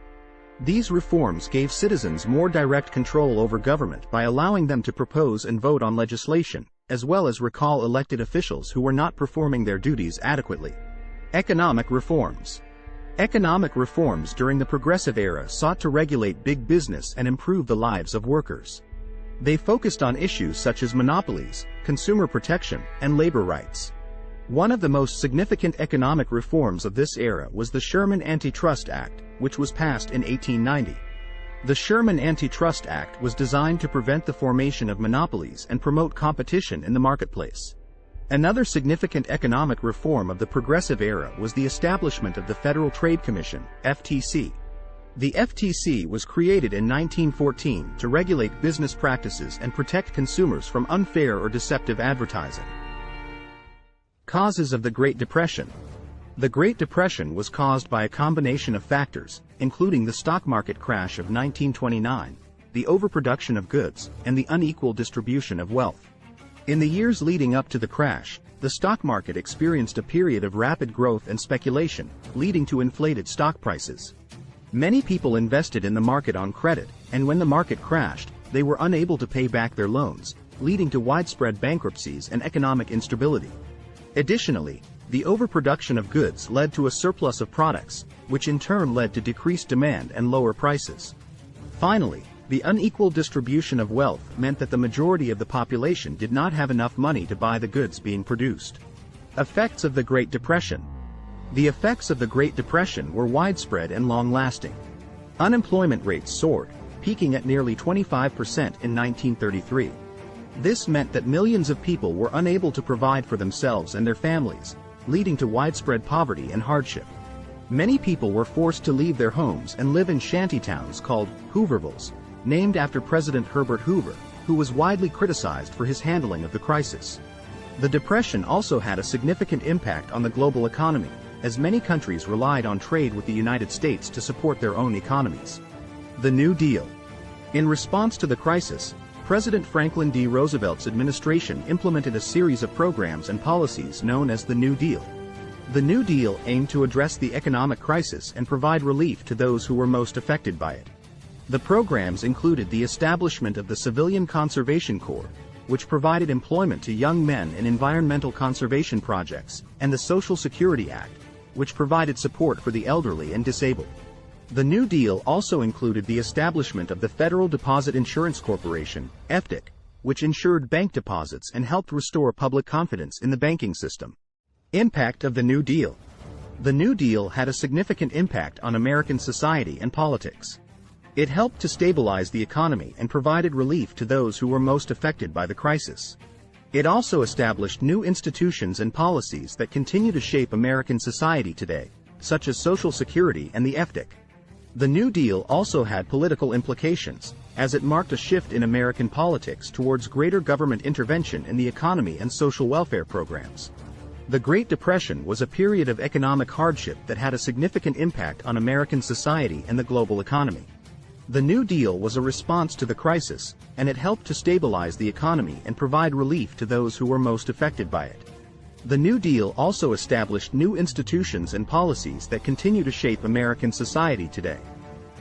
These reforms gave citizens more direct control over government by allowing them to propose and vote on legislation, as well as recall elected officials who were not performing their duties adequately. Economic reforms. Economic reforms during the progressive era sought to regulate big business and improve the lives of workers. They focused on issues such as monopolies, consumer protection, and labor rights. One of the most significant economic reforms of this era was the Sherman Antitrust Act, which was passed in 1890. The Sherman Antitrust Act was designed to prevent the formation of monopolies and promote competition in the marketplace. Another significant economic reform of the progressive era was the establishment of the Federal Trade Commission, FTC. The FTC was created in 1914 to regulate business practices and protect consumers from unfair or deceptive advertising. Causes of the Great Depression. The Great Depression was caused by a combination of factors, including the stock market crash of 1929, the overproduction of goods, and the unequal distribution of wealth. In the years leading up to the crash, the stock market experienced a period of rapid growth and speculation, leading to inflated stock prices. Many people invested in the market on credit, and when the market crashed, they were unable to pay back their loans, leading to widespread bankruptcies and economic instability. Additionally, the overproduction of goods led to a surplus of products, which in turn led to decreased demand and lower prices. Finally, the unequal distribution of wealth meant that the majority of the population did not have enough money to buy the goods being produced. Effects of the Great Depression. The effects of the Great Depression were widespread and long-lasting. Unemployment rates soared, peaking at nearly 25% in 1933. This meant that millions of people were unable to provide for themselves and their families, leading to widespread poverty and hardship. Many people were forced to leave their homes and live in shantytowns called Hoovervilles, named after President Herbert Hoover, who was widely criticized for his handling of the crisis. The Depression also had a significant impact on the global economy, as many countries relied on trade with the United States to support their own economies. The New Deal. In response to the crisis, President Franklin D. Roosevelt's administration implemented a series of programs and policies known as the New Deal. The New Deal aimed to address the economic crisis and provide relief to those who were most affected by it. The programs included the establishment of the Civilian Conservation Corps, which provided employment to young men in environmental conservation projects, and the Social Security Act, which provided support for the elderly and disabled. The New Deal also included the establishment of the Federal Deposit Insurance Corporation, FDIC, which insured bank deposits and helped restore public confidence in the banking system. Impact of the New Deal. The New Deal had a significant impact on American society and politics. It helped to stabilize the economy and provided relief to those who were most affected by the crisis. It also established new institutions and policies that continue to shape American society today, such as Social Security and the FDIC. The New Deal also had political implications, as it marked a shift in American politics towards greater government intervention in the economy and social welfare programs. The Great Depression was a period of economic hardship that had a significant impact on American society and the global economy. The New Deal was a response to the crisis, and it helped to stabilize the economy and provide relief to those who were most affected by it. The New Deal also established new institutions and policies that continue to shape American society today.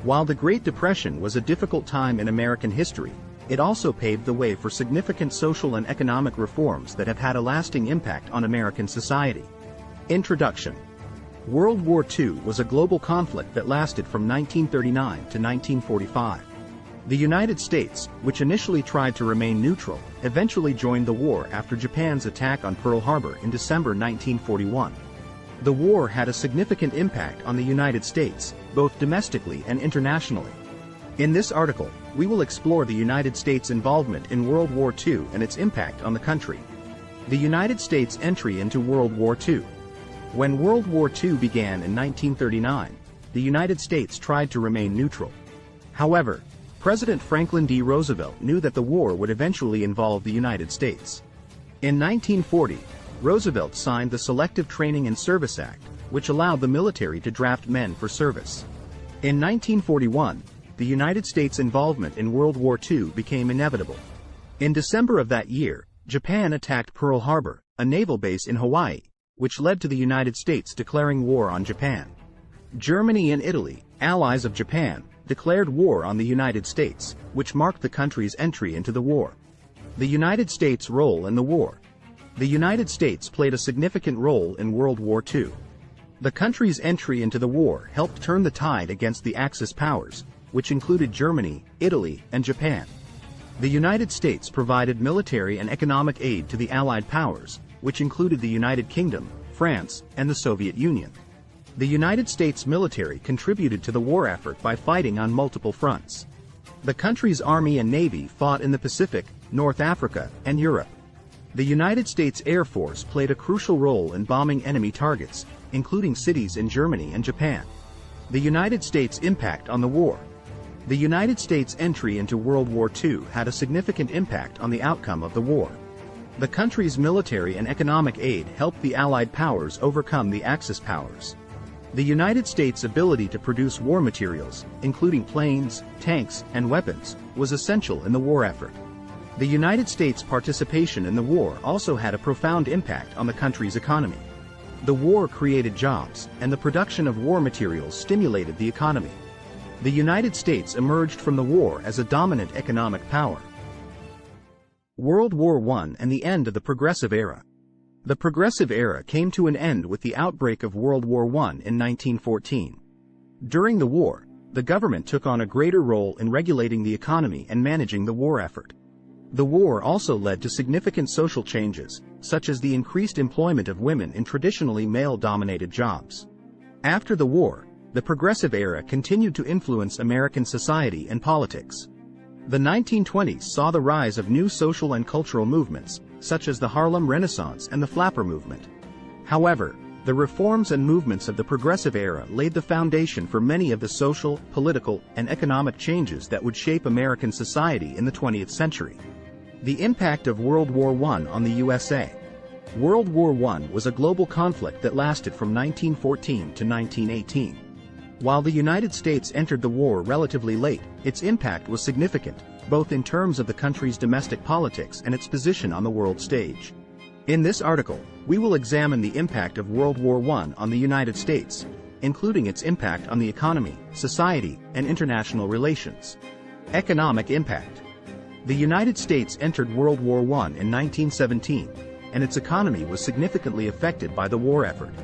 While the Great Depression was a difficult time in American history, it also paved the way for significant social and economic reforms that have had a lasting impact on American society. Introduction. World War II was a global conflict that lasted from 1939 to 1945. The United States, which initially tried to remain neutral, eventually joined the war after Japan's attack on Pearl Harbor in December 1941. The war had a significant impact on the United States, both domestically and internationally. In this article, we will explore the United States' involvement in World War II and its impact on the country. The United States' entry into World War II. When World War II began in 1939, the United States tried to remain neutral. However, President Franklin D. Roosevelt knew that the war would eventually involve the United States. In 1940, Roosevelt signed the Selective Training and Service Act, which allowed the military to draft men for service. In 1941, the United States' involvement in World War II became inevitable. In December of that year, Japan attacked Pearl Harbor, a naval base in Hawaii, which led to the United States declaring war on Japan. Germany and Italy, allies of Japan, declared war on the United States, which marked the country's entry into the war. The United States' role in the war. The United States played a significant role in World War II. The country's entry into the war helped turn the tide against the Axis powers, which included Germany, Italy, and Japan. The United States provided military and economic aid to the Allied powers, which included the United Kingdom, France, and the Soviet Union. The United States military contributed to the war effort by fighting on multiple fronts. The country's Army and Navy fought in the Pacific, North Africa, and Europe. The United States Air Force played a crucial role in bombing enemy targets, including cities in Germany and Japan. The United States' impact on the war. The United States' entry into World War II had a significant impact on the outcome of the war. The country's military and economic aid helped the Allied powers overcome the Axis powers. The United States' ability to produce war materials, including planes, tanks, and weapons, was essential in the war effort. The United States' participation in the war also had a profound impact on the country's economy. The war created jobs, and the production of war materials stimulated the economy. The United States emerged from the war as a dominant economic power. World War I and the end of the Progressive Era. The Progressive Era came to an end with the outbreak of World War I in 1914. During the war, the government took on a greater role in regulating the economy and managing the war effort. The war also led to significant social changes, such as the increased employment of women in traditionally male-dominated jobs. After the war, the Progressive Era continued to influence American society and politics. The 1920s saw the rise of new social and cultural movements, such as the Harlem Renaissance and the Flapper movement. However, the reforms and movements of the Progressive Era laid the foundation for many of the social, political, and economic changes that would shape American society in the 20th century. The impact of World War I on the USA. World War I was a global conflict that lasted from 1914 to 1918. While the United States entered the war relatively late, its impact was significant, both in terms of the country's domestic politics and its position on the world stage. In this article, we will examine the impact of World War I on the United States, including its impact on the economy, society, and international relations. Economic impact. The United States entered World War I in 1917, and its economy was significantly affected by the war effort.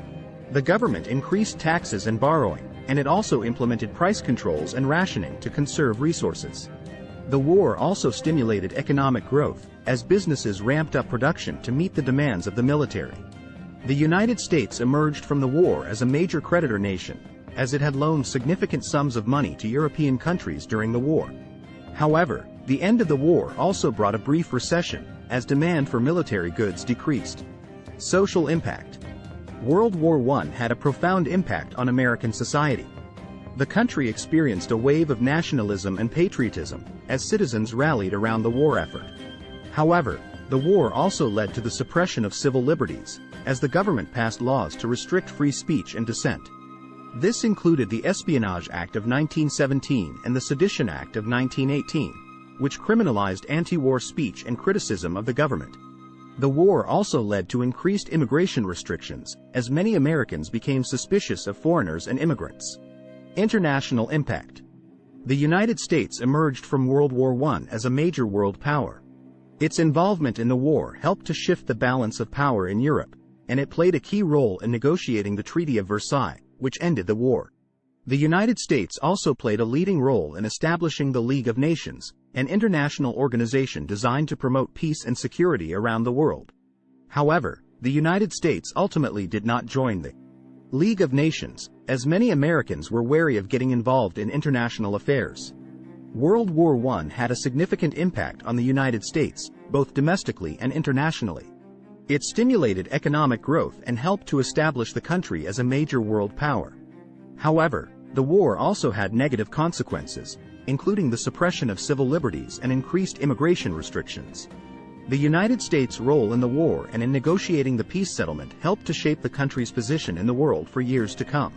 The government increased taxes and borrowing, and it also implemented price controls and rationing to conserve resources. The war also stimulated economic growth, as businesses ramped up production to meet the demands of the military. The United States emerged from the war as a major creditor nation, as it had loaned significant sums of money to European countries during the war. However, the end of the war also brought a brief recession, as demand for military goods decreased. Social impact. World War I had a profound impact on American society. The country experienced a wave of nationalism and patriotism, as citizens rallied around the war effort. However, the war also led to the suppression of civil liberties, as the government passed laws to restrict free speech and dissent. This included the Espionage Act of 1917 and the Sedition Act of 1918, which criminalized anti-war speech and criticism of the government. The war also led to increased immigration restrictions, as many Americans became suspicious of foreigners and immigrants. International impact. The United States emerged from World War I as a major world power. Its involvement in the war helped to shift the balance of power in Europe, and it played a key role in negotiating the Treaty of Versailles, which ended the war. The United States also played a leading role in establishing the League of Nations, an international organization designed to promote peace and security around the world. However, the United States ultimately did not join the League of Nations, as many Americans were wary of getting involved in international affairs. World War I had a significant impact on the United States, both domestically and internationally. It stimulated economic growth and helped to establish the country as a major world power. However, the war also had negative consequences, including the suppression of civil liberties and increased immigration restrictions. The United States' role in the war and in negotiating the peace settlement helped to shape the country's position in the world for years to come.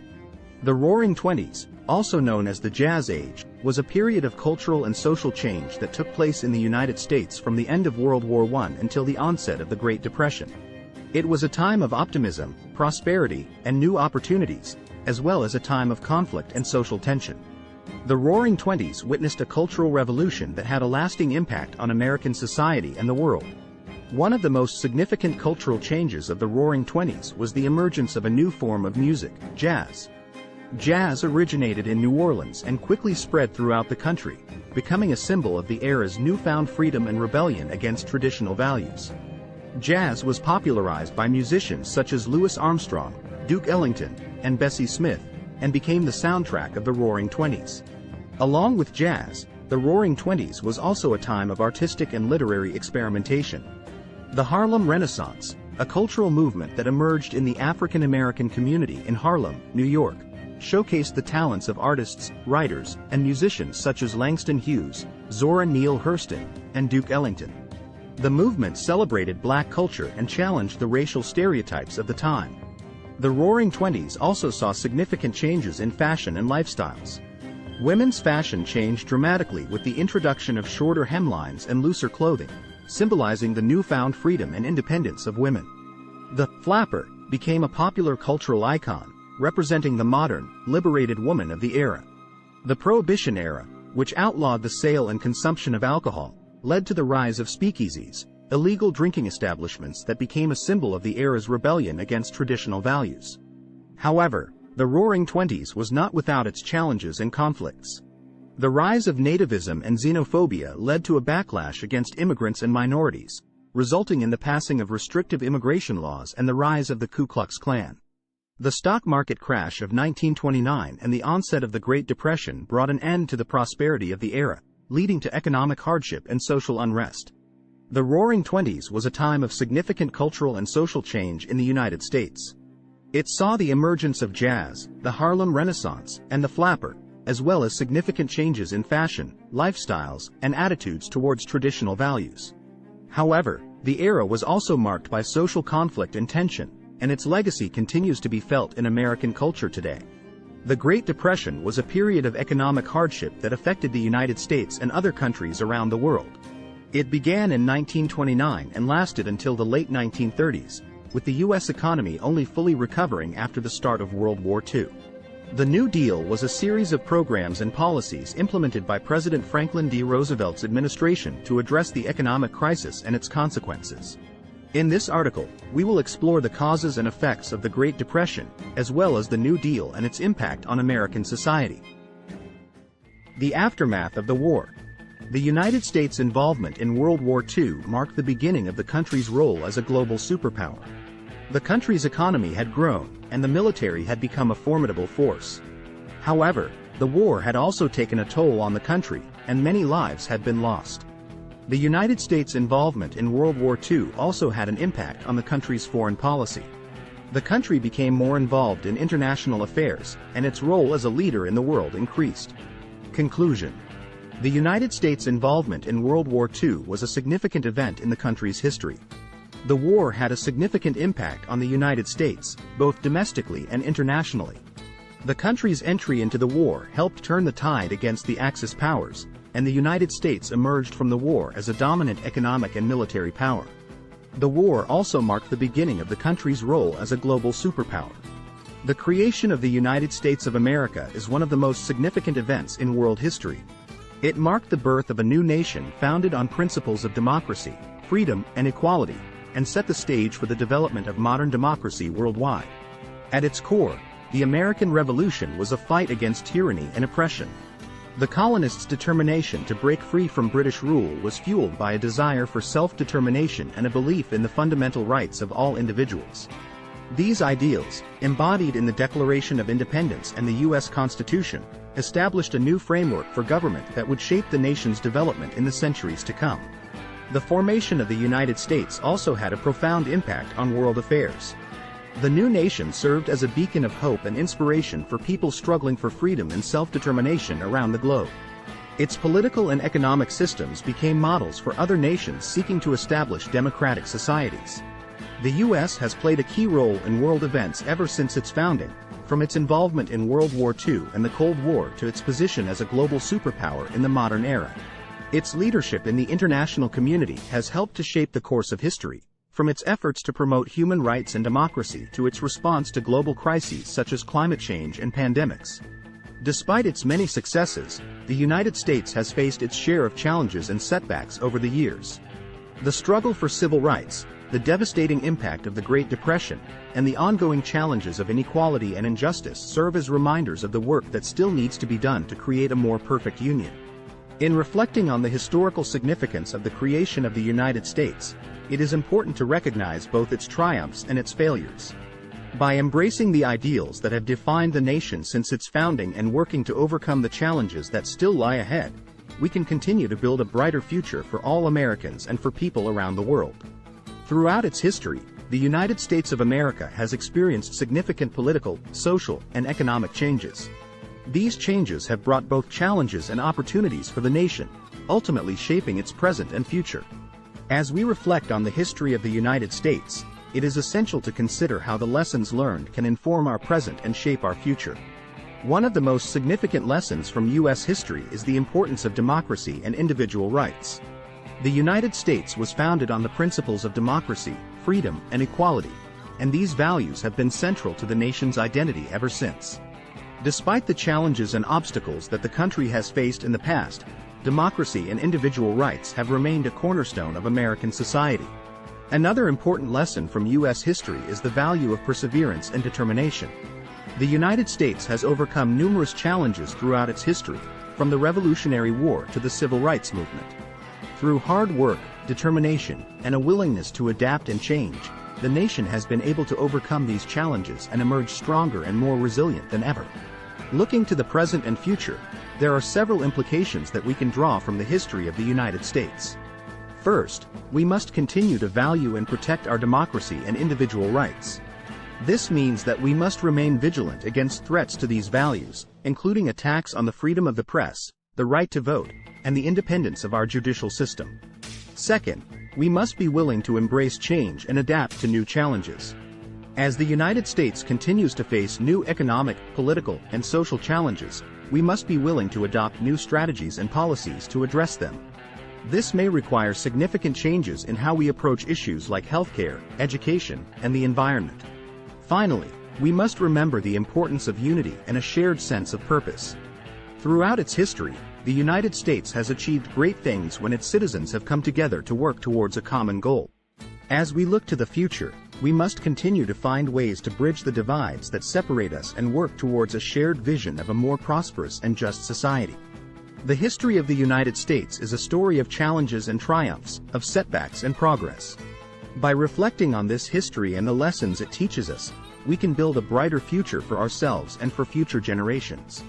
The Roaring Twenties, also known as the Jazz Age, was a period of cultural and social change that took place in the United States from the end of World War I until the onset of the Great Depression. It was a time of optimism, prosperity, and new opportunities, as well as a time of conflict and social tension. The Roaring Twenties witnessed a cultural revolution that had a lasting impact on American society and the world. One of the most significant cultural changes of the Roaring Twenties was the emergence of a new form of music, jazz. Jazz originated in New Orleans and quickly spread throughout the country, becoming a symbol of the era's newfound freedom and rebellion against traditional values. Jazz was popularized by musicians such as Louis Armstrong, Duke Ellington, and Bessie Smith, and became the soundtrack of the Roaring Twenties. Along with jazz, the Roaring Twenties was also a time of artistic and literary experimentation. The Harlem Renaissance, a cultural movement that emerged in the African American community in Harlem, New York, showcased the talents of artists, writers, and musicians such as Langston Hughes, Zora Neale Hurston, and Duke Ellington. The movement celebrated black culture and challenged the racial stereotypes of the time. The Roaring Twenties also saw significant changes in fashion and lifestyles. Women's fashion changed dramatically with the introduction of shorter hemlines and looser clothing, symbolizing the newfound freedom and independence of women. The flapper became a popular cultural icon, representing the modern, liberated woman of the era. The Prohibition era, which outlawed the sale and consumption of alcohol, led to the rise of speakeasies, illegal drinking establishments that became a symbol of the era's rebellion against traditional values. However, the Roaring Twenties was not without its challenges and conflicts. The rise of nativism and xenophobia led to a backlash against immigrants and minorities, resulting in the passing of restrictive immigration laws and the rise of the Ku Klux Klan. The stock market crash of 1929 and the onset of the Great Depression brought an end to the prosperity of the era, leading to economic hardship and social unrest. The Roaring Twenties was a time of significant cultural and social change in the United States. It saw the emergence of jazz, the Harlem Renaissance, and the flapper, as well as significant changes in fashion, lifestyles, and attitudes towards traditional values. However, the era was also marked by social conflict and tension, and its legacy continues to be felt in American culture today. The Great Depression was a period of economic hardship that affected the United States and other countries around the world. It began in 1929 and lasted until the late 1930s, with the U.S. economy only fully recovering after the start of World War II. The New Deal was a series of programs and policies implemented by President Franklin D. Roosevelt's administration to address the economic crisis and its consequences. In this article, we will explore the causes and effects of the Great Depression, as well as the New Deal and its impact on American society. The aftermath of the war. The United States' involvement in World War II marked the beginning of the country's role as a global superpower. The country's economy had grown, and the military had become a formidable force. However, the war had also taken a toll on the country, and many lives had been lost. The United States' involvement in World War II also had an impact on the country's foreign policy. The country became more involved in international affairs, and its role as a leader in the world increased. Conclusion. The United States' involvement in World War II was a significant event in the country's history. The war had a significant impact on the United States, both domestically and internationally. The country's entry into the war helped turn the tide against the Axis powers, and the United States emerged from the war as a dominant economic and military power. The war also marked the beginning of the country's role as a global superpower. The creation of the United States of America is one of the most significant events in world history. It marked the birth of a new nation founded on principles of democracy, freedom, and equality, and set the stage for the development of modern democracy worldwide. At its core, the American Revolution was a fight against tyranny and oppression. The colonists' determination to break free from British rule was fueled by a desire for self-determination and a belief in the fundamental rights of all individuals. These ideals, embodied in the Declaration of Independence and the U.S. Constitution, established a new framework for government that would shape the nation's development in the centuries to come. The formation of the United States also had a profound impact on world affairs. The new nation served as a beacon of hope and inspiration for people struggling for freedom and self-determination around the globe. Its political and economic systems became models for other nations seeking to establish democratic societies. The U.S. has played a key role in world events ever since its founding, from its involvement in World War II and the Cold War to its position as a global superpower in the modern era. Its leadership in the international community has helped to shape the course of history, from its efforts to promote human rights and democracy to its response to global crises such as climate change and pandemics. Despite its many successes, the United States has faced its share of challenges and setbacks over the years. The struggle for civil rights, the devastating impact of the Great Depression, and the ongoing challenges of inequality and injustice serve as reminders of the work that still needs to be done to create a more perfect union. In reflecting on the historical significance of the creation of the United States, it is important to recognize both its triumphs and its failures. By embracing the ideals that have defined the nation since its founding and working to overcome the challenges that still lie ahead, we can continue to build a brighter future for all Americans and for people around the world. Throughout its history, the United States of America has experienced significant political, social, and economic changes. These changes have brought both challenges and opportunities for the nation, ultimately shaping its present and future. As we reflect on the history of the United States, it is essential to consider how the lessons learned can inform our present and shape our future. One of the most significant lessons from U.S. history is the importance of democracy and individual rights. The United States was founded on the principles of democracy, freedom, and equality, and these values have been central to the nation's identity ever since. Despite the challenges and obstacles that the country has faced in the past, democracy and individual rights have remained a cornerstone of American society. Another important lesson from U.S. history is the value of perseverance and determination. The United States has overcome numerous challenges throughout its history, from the Revolutionary War to the Civil Rights Movement. Through hard work, determination, and a willingness to adapt and change, the nation has been able to overcome these challenges and emerge stronger and more resilient than ever. Looking to the present and future, there are several implications that we can draw from the history of the United States. First, we must continue to value and protect our democracy and individual rights. This means that we must remain vigilant against threats to these values, including attacks on the freedom of the press, the right to vote, and the independence of our judicial system. Second, we must be willing to embrace change and adapt to new challenges. As the United States continues to face new economic, political, and social challenges, we must be willing to adopt new strategies and policies to address them. This may require significant changes in how we approach issues like healthcare, education, and the environment. Finally, we must remember the importance of unity and a shared sense of purpose. Throughout its history, the United States has achieved great things when its citizens have come together to work towards a common goal. As we look to the future, we must continue to find ways to bridge the divides that separate us and work towards a shared vision of a more prosperous and just society. The history of the United States is a story of challenges and triumphs, of setbacks and progress. By reflecting on this history and the lessons it teaches us, we can build a brighter future for ourselves and for future generations.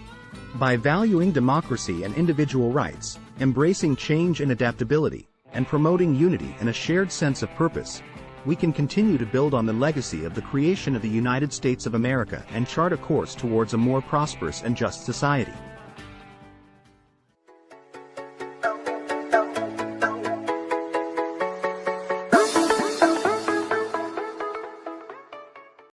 By valuing democracy and individual rights, embracing change and adaptability, and promoting unity and a shared sense of purpose, we can continue to build on the legacy of the creation of the United States of America and chart a course towards a more prosperous and just society.